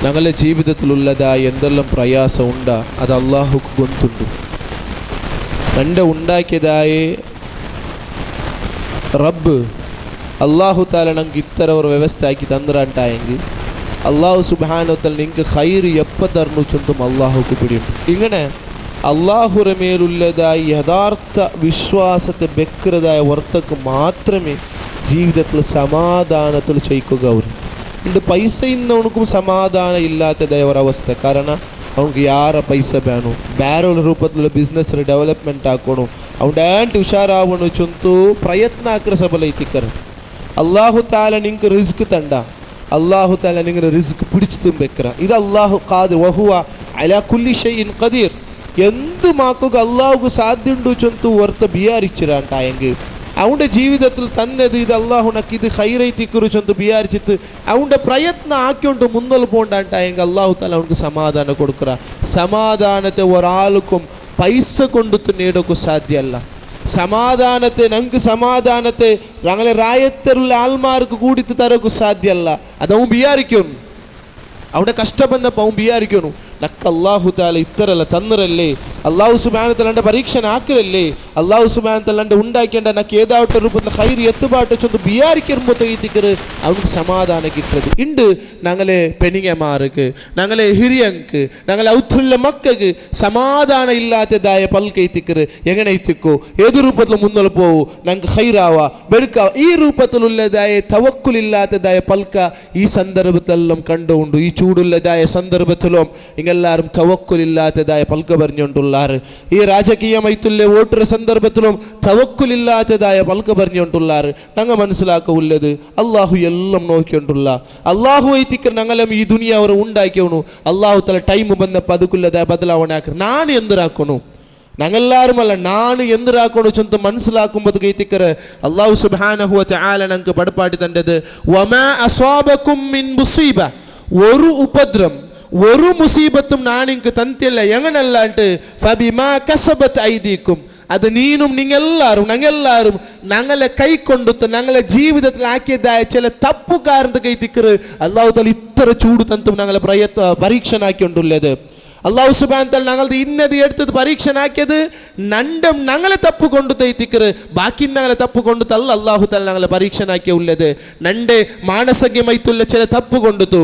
ഞങ്ങളുടെ ജീവിതത്തിലുള്ളതായ എന്തെല്ലാം പ്രയാസം ഉണ്ടാ അത് അള്ളാഹുക്ക് ഗൊന്തുണ്ട്. എൻ്റെ ഉണ്ടാക്കിയതായ റബ്ബ് അള്ളാഹു താല ഞങ്ങൾക്ക് ഇത്തരം ഒരു വ്യവസ്ഥ ആക്കി തന്നിട്ടായെങ്കിൽ അള്ളാഹു സുബ്ഹാനഹു വ തആല നിങ്ങൾക്ക് ഖൈർ എപ്പോൾ തരുന്നു ചൊന്തും അള്ളാഹുക്ക് പിടിയുണ്ട്. ഇങ്ങനെ അള്ളാഹുവിൻ്റെ മേലുള്ളതായ യഥാർത്ഥ വിശ്വാസത്തെ വെക്കുന്നതായ വർത്തക്ക് മാത്രമേ ജീവിതത്തിൽ സമാധാനത്തിൽ ചെയ്ക്കുക. അവർ ഉണ്ട് പൈസ ഇന്നവനക്കും സമാധാനം ഇല്ലാത്തതായ ഒരവസ്ഥ. കാരണം അവനക്ക് യാറെ പൈസ വേണം, ಬೇರೆ ರೂಪದಲ್ಲಿ ಬಿಸ್ನೆಸ್ ಡೆವಲಪ್ಮೆಂಟ್ ಹಾಕೋಣ, ಅವನ ಆಂಟಿ ಹುಷಾರಾವಣು ಚೊಂತು ಪ್ರಯತ್ನ ಹಾಕ್ರೆ ಸಬಲ ಐತಿಕ್ಕರ. ಅಲ್ಲಾಹು ತಾಲ ನಿಂಗೆ ರಿಸ್ಕ್ ತಂಡ, ಅಲ್ಲಾಹು ತಾಲ ನಿಂಗೆ ರಿಸ್ಕ್ പിടിച്ചു ತುಂಬೇಕ್ರ. ಇದು ಅಲ್ಲಾಹು ഖാദിർ ವಹುವ ಅಲಾ ಕುಲ್ಲಿ ಶೈಇನ್ ഖദീർ. എന്ത് മാക്കുക അള്ളാഹുക്ക് സാധ്യമുണ്ടു ചൊന്തു ഓർത്ത് ബിയാരിച്ചിരാണ്ടായെങ്കിൽ അവൻ്റെ ജീവിതത്തിൽ തന്നത് ഇത് അള്ളാഹുനക്ക് ഇത് ഹൈറൈത്തിക്കുറി ചൊന്ത് ബിയാരിച്ചിട്ട് അവൻ്റെ പ്രയത്നം ആക്കിക്കൊണ്ട് മുന്നോട്ട് പോകണ്ടായെങ്കിൽ അള്ളാഹു താല അവനക്ക് സമാധാനം കൊടുക്കുക. സമാധാനത്തെ ഒരാൾക്കും പൈസ കൊണ്ടു നേടൊക്കെ സാധ്യമല്ല. സമാധാനത്തെ ഞങ്ങൾക്ക് സമാധാനത്തെ ഞങ്ങളെ റായത്തിലുള്ള ആൾമാർക്ക് കൂടിത്ത് തരക്ക് സാധ്യമല്ല. അത് അവൻ ബിയാരിക്കും. അവിടെ കഷ്ടപ്പെടുന്നപ്പോൾ അവൻ ബിയാരിക്കുന്നു. നക്ക് അള്ളാഹു താല ഇത്തരല്ല തന്നിരല്ലേ, അള്ളാഹു സുബ്ഹാനഹു തആല പരീക്ഷ ആക്കലല്ലേ, അള്ളാഹു സുബ്ഹാനഹു തആല ഉണ്ടാക്കേണ്ട നക്ക് ഏതാവട്ടെ രൂപത്തിൽ ഹൈർ എത്തുപാട്ട് ചൊന്ന് ബിയാരിക്കുമ്പോൾ തെയ്ത്തിക്കറ് അവർക്ക് സമാധാനം കിട്ടത് ഉണ്ട്. ഞങ്ങളെ പെനിങ്ങമാർക്ക്, ഞങ്ങളെ ഹിരിയങ്ക്, ഞങ്ങളെ ഔത്തുള്ള മക്കൾക്ക് സമാധാനം ഇല്ലാത്തതായ പൽക്കൈത്തിക്കറ് എങ്ങനെ എത്തിക്കോ, ഏത് രൂപത്തിൽ മുന്നോട്ട് പോവൂ, ഞങ്ങൾക്ക് ഹൈറാവാ വെടുക്കാവാ, ഈ രൂപത്തിലുള്ളതായ തവക്കുലില്ലാത്തതായ പൽക്ക ഈ സന്ദർഭത്തിലെല്ലാം കണ്ടുകൊണ്ട് ഈ ചൂടുള്ളതായ സന്ദർഭത്തിലും എല്ലാവരും തവക്കുലില്ലാത്തതായ പൽക്ക പറഞ്ഞുകൊണ്ടുള്ളാറ്. ഈ രാജകീയമായിട്ടുള്ള വോട്ടർ സന്ദർഭത്തിലും തവക്കുലില്ലാത്തതായ പൽക്ക പറഞ്ഞുകൊണ്ടുള്ളാറ്. ഞങ്ങൾ മനസ്സിലാക്കുള്ളത് അള്ളാഹു എല്ലാം നോക്കിക്കൊണ്ടുള്ള അള്ളാഹു ಐತಿക്കർ ഞങ്ങളെല്ലാം ഈ ദുനിയ അവർ ഉണ്ടാക്കിയോണു. അള്ളാഹു തല ടൈം ಬಂದಪ್ಪ ಅದಕ್ಕುಲ್ಲದಾಯ ಬದಲಾವಣೆ ಹಾಕ್ರೆ ನಾನು ಎಂದರಾಕೋನು ഞങ്ങളെല്ലാവരുമല്ല ನಾನು ಎಂದರಾಕೋನು ಚಂತ മനസ്സിലാക്കുമ്പോൾ ಐತಿക്കರ್ അള്ളാഹു സുബ്ഹാനഹു വ തആല ഞങ്ങൾക്ക് പടപ്പാട്ടി തന്നത് വമാ അസ്വാബകും മിൻ മുസീബ, ഒരു ഉപദ്രം ഒരു മുസീബത്തും നാനിക്ക് തന്നില്ല എങ്ങനല്ലാണ്ട് ഫബിമാ കസബത് ഐദീക്കും, അത് നീനും നിങ്ങളെല്ലാവരും ഞങ്ങളെല്ലാവരും ഞങ്ങളെ കൈക്കൊണ്ടുത്ത് ഞങ്ങളെ ജീവിതത്തിൽ ആക്കിയതായ ചില തപ്പുകാരൻ്റെ കൈത്തിക്കറ് അള്ളാഹു തആല ഇത്ര ചൂട് തന്നും ഞങ്ങളെ പരീക്ഷനാക്കിക്കൊണ്ടുള്ളത്. അള്ളാഹു സുബ്ഹാനഹു തആല ഞങ്ങളുടെ ഇന്നത് എടുത്തത് പരീക്ഷനാക്കിയത് നണ്ടം ഞങ്ങളെ തപ്പ് കൊണ്ട് തൈത്തിക്കറ്, ബാക്കി ഞങ്ങളെ തപ്പ് കൊണ്ടുത്തല്ല അള്ളാഹു തആല ഞങ്ങളെ പരീക്ഷനാക്കിയ ഉള്ളത്. നണ്ട് മാനസികമായിട്ടുള്ള ചില തപ്പ് കൊണ്ടുത്തു,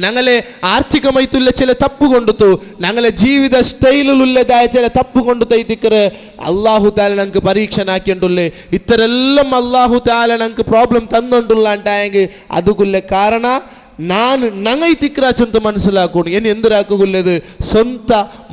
ഞങ്ങളെ ആർത്ഥികമായിട്ടുള്ള ചില തപ്പ് കൊണ്ടുത്തു, ഞങ്ങളെ ജീവിത സ്റ്റൈലിലുള്ളതായ ചില തപ്പ് കൊണ്ട് തൈത്തിക്കറ് അള്ളാഹു താല ഞങ്ങൾക്ക് പരീക്ഷനാക്കിയിട്ടുള്ളേ. ഇത്തരെല്ലാം അള്ളാഹു താല ഞങ്ങൾക്ക് പ്രോബ്ലം തന്നുകൊണ്ടുള്ളാണ്ടായെങ്കിൽ അതുകൊള്ള കാരണ ನಾನು ನಂಗೈತಿಕ್ರ ಚಂತ ಮನಸ್ಸಲಾಕೋಣ ಏನು ಎಂದರಾಕುಲ್ಲದು ಸ್ವಂತ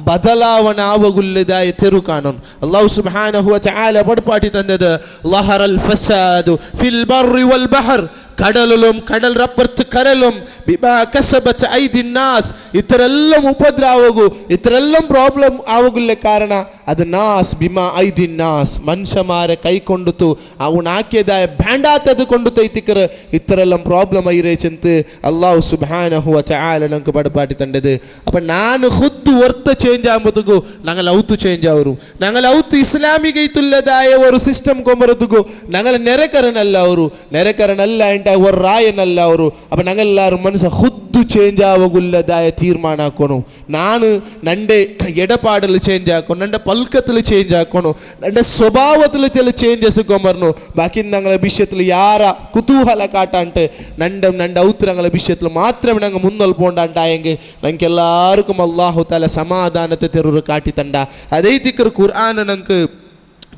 ಬದಲಾವಣೆ ಆವಗುಲ್ಲದಾಯ ತೆರು ಕಾನೂನು. ಅಲ್ಲಾಹು ಸುಬ್ಹಾನಹು ವ ತಆಲ ಬಡಪಾಟಿ ತಂದದ ಲಹರಲ್ ಫಸಾದು ಫಿಲ್ ಬರ್ರಿ ವಲ್ ಬಹರ್, കടലിലും കടലപ്പുറത്ത് കരലും ബിമാ കസബത് ഐദി നാസ്, ഇത്തരെല്ലാം ഉപദ്രവകു ഇത്തരെല്ലാം പ്രോബ്ലം ആവുകില്ല. കാರಣ ಅದು ನಾಸ್ ಬಿಮಾ ಐದಿ ನಾಸ್, ಮನುಷ್ಯಮಾരെ ಕೈ ಕೊಂಡುತ್ತು ಅವನು ಹಾಕಿಯದಾಯ ಬ್ಯಾಂಡಾತದು ಕೊಂಡು ತೈತಿಕ್ಕರು ಇತ್ತರೆല്ലാം പ്രോബ്ലം ಐರೇಚಂತ ಅಲ್ಲಾಹು ಸುಬ್ಹಾನಹು ವ ತಆಲ ನಂಗೆ ಬಡಪಾಟಿ ತಂದದು. അപ്പം ನಾನು ಖುದ್ದು ವರ್ತ ಚೇಂಜ್ ಆಗುವುದಕ್ಕೂ ഞങ്ങൾ ഔത്ത് ചേഞ്ച് ആവരും, ഞങ്ങൾ ഔത്ത് ഇസ്ലാമികത്തുള്ളതായ ഒരു സിസ്റ്റം കൊമ്പറതുക്കു ഞങ്ങൾ ನೆರೆಕರನಲ್ಲ ಅವರು ನೆರೆಕರನಲ್ಲ ഒരു റായനല്ല ಅವರು. അപ്പം ഞങ്ങളെല്ലാവരും മനസ്സ് ಖುದ್ದು ചേഞ്ച് ആവുകയുള്ളതായ തീരുമാനം ആക്കണം. ನಾನು നൻ്റെ ഇടപാടിൽ ചേഞ്ച് ആക്കണം, നൻ്റെ പൽക്കത്തിൽ ചേഞ്ച് ആക്കണം, നൻ്റെ സ്വഭാവത്തിൽ ചില ചേഞ്ചസ് കൊമ്പറന്നു. ബാക്കി ഞങ്ങളെ വിഷയത്തിൽ യാര കുതൂഹല കാട്ടാണ്ട് നൻ്റെ ഔത്ത് ഞങ്ങളെ വിഷയത്തിൽ മാത്രമേ ഞങ്ങൾ മുന്നോട്ട് പോകണ്ടായെങ്കിൽ ഞങ്ങൾക്ക് എല്ലാവർക്കും അള്ളാഹു താല സമാധാനത്തെ തെറു കാട്ടി തണ്ട. അതേ തിക്കർ ഖുർആൻ ഞങ്ങൾക്ക്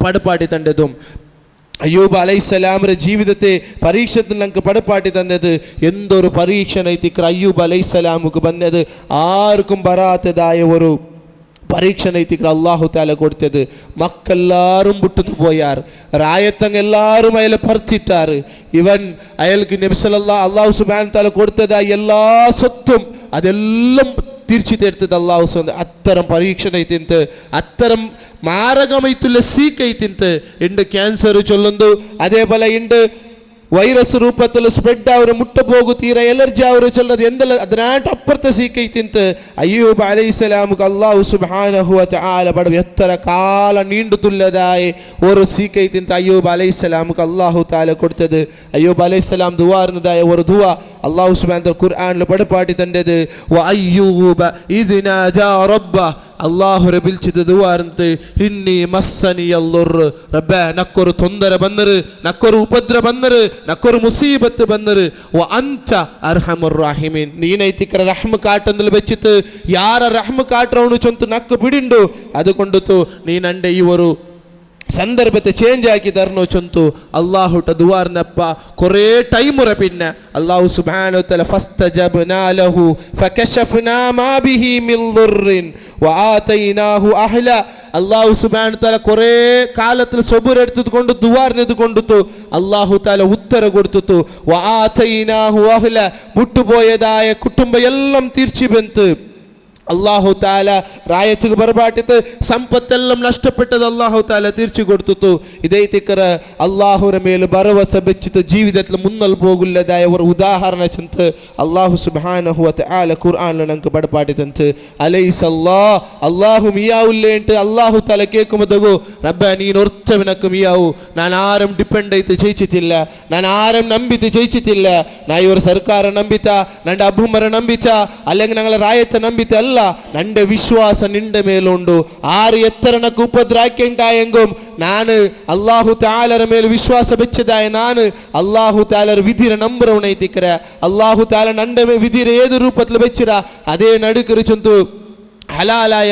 പടപ്പാട്ടി തണ്ടതും അയ്യൂബ് അലൈഹിസ്സലാമിന്റെ ജീവിതത്തെ പരീക്ഷത്തിൽ ഞങ്ങൾക്ക് പടപ്പാട്ടി തന്നത് എന്തൊരു പരീക്ഷ നൈതിക്കർ അയ്യൂബ് അലൈഹിസ്സലാമുക്ക് വന്നത് ആർക്കും വരാത്തതായ ഒരു പരീക്ഷ നൈതിക്കർ അള്ളാഹു താല കൊടുത്തത്. മക്കെല്ലാവരും വിട്ടു പോയാർ, റായത്തങ്ങ് എല്ലാവരും അയാളെ പറിച്ചിട്ടാറ്. ഇവൻ അയാൾക്ക് നബി സല്ലല്ലാഹു അല്ലാഹു സുബ്ഹാനഹു തആല കൊടുത്തതായ എല്ലാ സ്വത്തും അതെല്ലാം തീർച്ചു തരുത്തത് അള്ളാഹു സുബ്ഹാനഹു അത്തരം പരീക്ഷണ തിന്ത് അത്തരം മാരകമൈത്തുള്ള സീക്കൈത്തിന്ത് ഉണ്ട് ക്യാൻസർ ചൊല്ലുന്നു അതേപോലെ ഉണ്ട് ವೈರಸ್ ರೂಪದಲ್ಲಿ ಸ್ಪ್ರೆಡ್ ಅವರು ಮುಟ್ಟಬೋಗು ತೀರ ಎಲರ್ಜಿ ಅವರು ಚೊಲ್ಲದು ಎಂದೆಲ್ಲ ಅದನಾಟ ಅಪ್ಪರ್ತ ಸೀಕೈತಿಂತ ಅಯ್ಯೂಬ್ ಅಲೈಹಿಸ್ಸಲಾಮ್ಗೆ ಅಲ್ಲಾಹು ಸುಬ್ಹಾನಹು ವ ತಆಲ ಬಡ ಎತ್ತರ ಕಾಲ ನೀಂಡು ತುಲ್ಲದಾಯೆ ಓರು ಸೀಕೈತಿಂತ ಅಯ್ಯೂಬ್ ಅಲೈಹಿಸ್ಸಲಾಮ್ಗೆ ಅಲ್ಲಾಹು ತಾಲ ಕೊಡ್ತದೆ ಅಯ್ಯೂಬ್ ಅಲೈಹಿಸ್ಸಲಾಮ್ ದುವಾರ್ನದಾಯ ಒಂದು ದುವಾ ಅಲ್ಲಾಹು ಸುಬ್ಹಾನಹು ഖുർആനിൽ പടപാട്ടി തന്റേത് വ അയ്യൂബ ഇദ് നാജാ റബ്ബ അല്ലാഹു റബിൽച്ചിದ ದುವಾರ್ನತೆ ಇನ್ನಿ ಮಸ್ಸನಿಯಲ್ಲುರ್ ರಬ್ಬ ನಕ್ಕೊರು ತೊಂದರೆ ಬಂದರು ನಕ್ಕೊರು ಉಪದ್ರ ಬಂದರು ನಕ್ಕೊರು ಮುಸೀಬತ್ತು ಬಂದರು ವ ಅಂತ ಅರ್ಹಮುರ್ ರಾಹಿಮೀನ್ ನೀನೈತಿಕರ ರಹ್ಮ ಕಾಟಂದಲು ಬೆಚ್ಚಿತು ಯಾರ ರಹ್ಮ ಕಾಟ್ರವನು ಚೊಂತು ನಕ್ಕು ಬಿಡಿಂಡು ಅದುಕೊಂಡುತು ನೀನಂಡೆ ಇವರು ಸಂದರ್ಭತೆ ಚೇಂಜ್ ಆಗಿದಾರನೋ ಚೊಂತು ಅಲ್ಲಾಹುಟ ದುವಾರ್ನಪ್ಪ ಕೊರೇ ಟೈಮುರ ಪಿನ್ನ ಅಲ್ಲಾಹು ಸುಬ್ಹಾನಹು ವ ತಆಲ ಫಸ್ತಜಬ್ನಾ ಲಹು ಫಕಶಫ್ನಾ ಮಾ ಬಿಹಿ ಮಿನ್ ದುರ್ರಿನ್ ವ ಆತೈನಾಹು ಅಹ್ಲ ಅಲ್ಲಾಹು ಸುಬ್ಹಾನಹು ವ ತಆಲ ಕೊರೇ ಕಾಲത്തിൽ ಸಬೂರ್ എടുത്തുകൊണ്ട് ದುವಾರ್ನೆದುಕೊಂಡಿತು ಅಲ್ಲಾಹು ತಾಲ ಉತ್ತರ കൊടുത്തു ವ ಆತೈನಾಹು ಅಹ್ಲ ಬಿಟ್ಟುപോയതായ ಕುಟುಂಬ എല്ലാം തിരിച്ചു ಬಂತು അള്ളാഹു താല റായത്തുക്ക് ബർബാട്ടിത്ത് സമ്പത്തെല്ലാം നഷ്ടപ്പെട്ടത് അള്ളാഹു താല തിരിച്ചു കൊടുത്തു ഇതേ തിക്കറ അള്ളാഹുര മേൽ ഭരവസ വെച്ചിട്ട് ജീവിതത്തിൽ മുന്നൽ പോകില്ലതായ ഒരു ഉദാഹരണ ചെന്ന് അള്ളാഹു സുബ്ഹാനഹു ವ തആല ഖുർആനിൽ നമുക്ക് ബർബാട്ടി തന്ന് അലൈസല്ലാ അള്ളാഹു മിയാവുല്ലേಂಟು അള്ളാഹു താല കേൾക്കുമ്പോൾ റബ്ബ ನೀನು ಒರ್ತವನಕ್ಕೆ ಮಿಯಾವು ನಾನು ಆರಂ ಡಿಪೆಂಡ್ ಐತೆ ಜಯಿಚಿತಿಲ್ಲ ನಾನು ಆರಂ ನಂಬಿತು ಜಯಿಚಿತಿಲ್ಲ ನಾ ಇವರು ಸರ್ಕಾರ ನಂಬಿತ ನನ್ನ ಅಬ್ಬುಮರ ನಂಬಿತ അല്ലെങ്കിൽ ഞങ്ങളെ റായത്തെ ನಂಬಿತ ಅಲ್ಲ നന്റെ വിശ്വാസം നിന്റെ മേലുണ്ട് ആര് എത്ര നക്ക് ഉപദ്രാക്കേണ്ടായെങ്കും ನಾನು അല്ലാഹു തആലರ ಮೇಲೆ ವಿಶ್ವಾಸ ಬೆಚ್ಚದಾಯ ನಾನು ಅಲ್ಲಾಹು ತಾಲರ ವಿಧಿರ ನಂಬರವನೈತಿಕರ ಅಲ್ಲಾಹು ತಾಲ ನಂಡೆ ವಿಧಿರ ಏದು ರೂಪത്തിൽ വെച്ചിര അതേ നടുക്കറി ചൊന്തു ഹലാലായ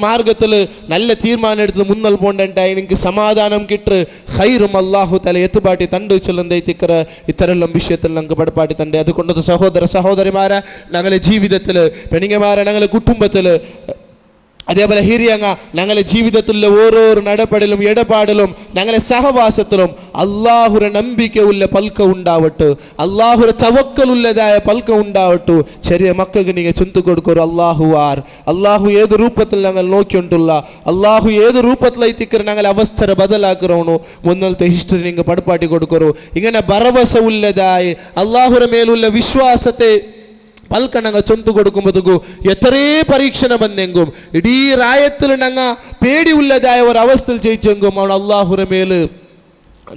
മാർഗത്തിൽ നല്ല തീരുമാനം എടുത്ത് മുന്നൽ പോണ്ടായി എനിക്ക് സമാധാനം കിട്ട് ഖൈറും അല്ലാഹു തആല എത്തുപാട്ടി തണ്ട് ചൊല്ലുന്നൈതിക്കറ ഇത്തരെല്ലാം വിഷയത്തിൽ നമുക്ക് പടപാട്ടി തണ്ട് അതുകൊണ്ട് സഹോദര സഹോദരിമാരെ ഞങ്ങളുടെ ജീവിതത്തിൽ പെണ്ണുങ്ങമാരെ ഞങ്ങളുടെ കുടുംബത്തിൽ അതേപോലെ ഹിരിയങ്ങ ഞങ്ങളുടെ ജീവിതത്തിലെ ഓരോരോ നടപടിലും ഇടപാടിലും ഞങ്ങളുടെ സഹവാസത്തിലും അള്ളാഹുര നമ്പിക്കയുള്ള പൽക്ക ഉണ്ടാവട്ടെ അള്ളാഹുര തവക്കലുള്ളതായ പൽക്ക ഉണ്ടാവട്ടു ചെറിയ മക്കൾക്ക് നിങ്ങൾ ചൊന്തു കൊടുക്കൊരു അള്ളാഹു ഏത് രൂപത്തിൽ ഞങ്ങൾ നോക്കിയിട്ടുള്ള അള്ളാഹു ഏത് രൂപത്തിലൈത്തിക്കറ ഞങ്ങളുടെ അവസ്ഥ ബദലാക്കറവണു മുന്നത്തെ ഹിസ്റ്ററി നിങ്ങൾ പടപ്പാട്ടി കൊടുക്കൊരു ഇങ്ങനെ ഭരവസ ഉള്ളതായ അള്ളാഹുര മേലുള്ള വിശ്വാസത്തെ പൽക്ക ഞങ്ങൾ ചൊന്തു കൊടുക്കുമ്പോഴത്തേക്കു എത്രേ പരീക്ഷണ ಬಂದೆಂಗುം ഇടീ റായത്തിൽ ഞങ്ങൾ പേടി ഉള്ളതായ ഒരു അവസ്ഥയിൽ ജയിച്ചെങ്കും അവൻ അള്ളാഹുര മേൽ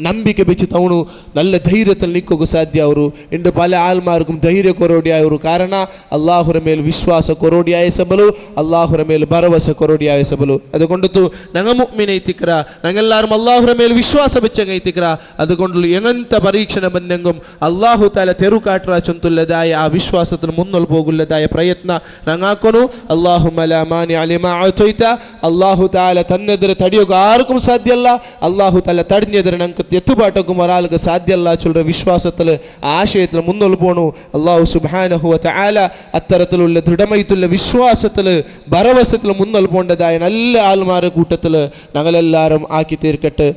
ನಂಬಿಕೆ ಬೆಚ್ಚಿತು ಅವನು നല്ല ധൈര്യത്തിൽ നിൽക്കുക സാധ്യ ಅವರು ಇಂದು പല ആൾമാർക്കും ധൈര്യ കൊറോടിയായವರು ಕಾರಣ അള്ളാഹുര മേൽ വിശ്വാಸ കൊറോടിയായ സബಲು അള്ളാഹുര മേൽ ഭരവസ കൊറോടിയായ സബಲು അതുകൊണ്ടു ഞങ്ങൾ മുഅ്മിനൈതിക്കറ ഞങ്ങളെല്ലാവരും അള്ളാഹുര മേൽ വിശ്വാಸ വെച്ചങ്ങൈതിക്കറ അതുകൊണ്ടുള്ള എങ്ങനത്തെ പരീക്ഷണ ಬಂದೆಂಗುം അള്ളാഹു താല തെരു കാട്ടറ ചൊന്തുള്ളതായ ആ വിശ്വാസത്തിൽ മുന്നോട്ട് പോകുള്ളതായ പ്രയത്ന ഞങ്ങാക്കൊನು അല്ലാഹുമ്മ ലാ മാനിഅ ലിമാ അഅതൈത അള്ളാഹു താല തന്നെതിരെ തടിയൊക്കെ ആർക്കും സാധ്യമല്ല അള്ളാഹു താല തടഞ്ഞെതിരെ ഞങ്ങൾക്ക് എത്തുപാട്ടക്കും ഒരാൾക്ക് സാധ്യമല്ല ചൊല്ലുന്ന വിശ്വാസത്തിൽ ആശയത്തിൽ മുന്നോട്ട് പോണു അല്ലാഹു സുബ്ഹാനഹു ವ തആല അത്തരത്തിലുള്ള ദൃഢമായിട്ടുള്ള വിശ്വാസത്തിൽ ഭരവസത്തിൽ മുന്നോട്ട് പോകേണ്ടതായ നല്ല ആൾമാരുടെ കൂട്ടത്തിൽ ഞങ്ങളെല്ലാവരും ആക്കി തീർക്കട്ടെ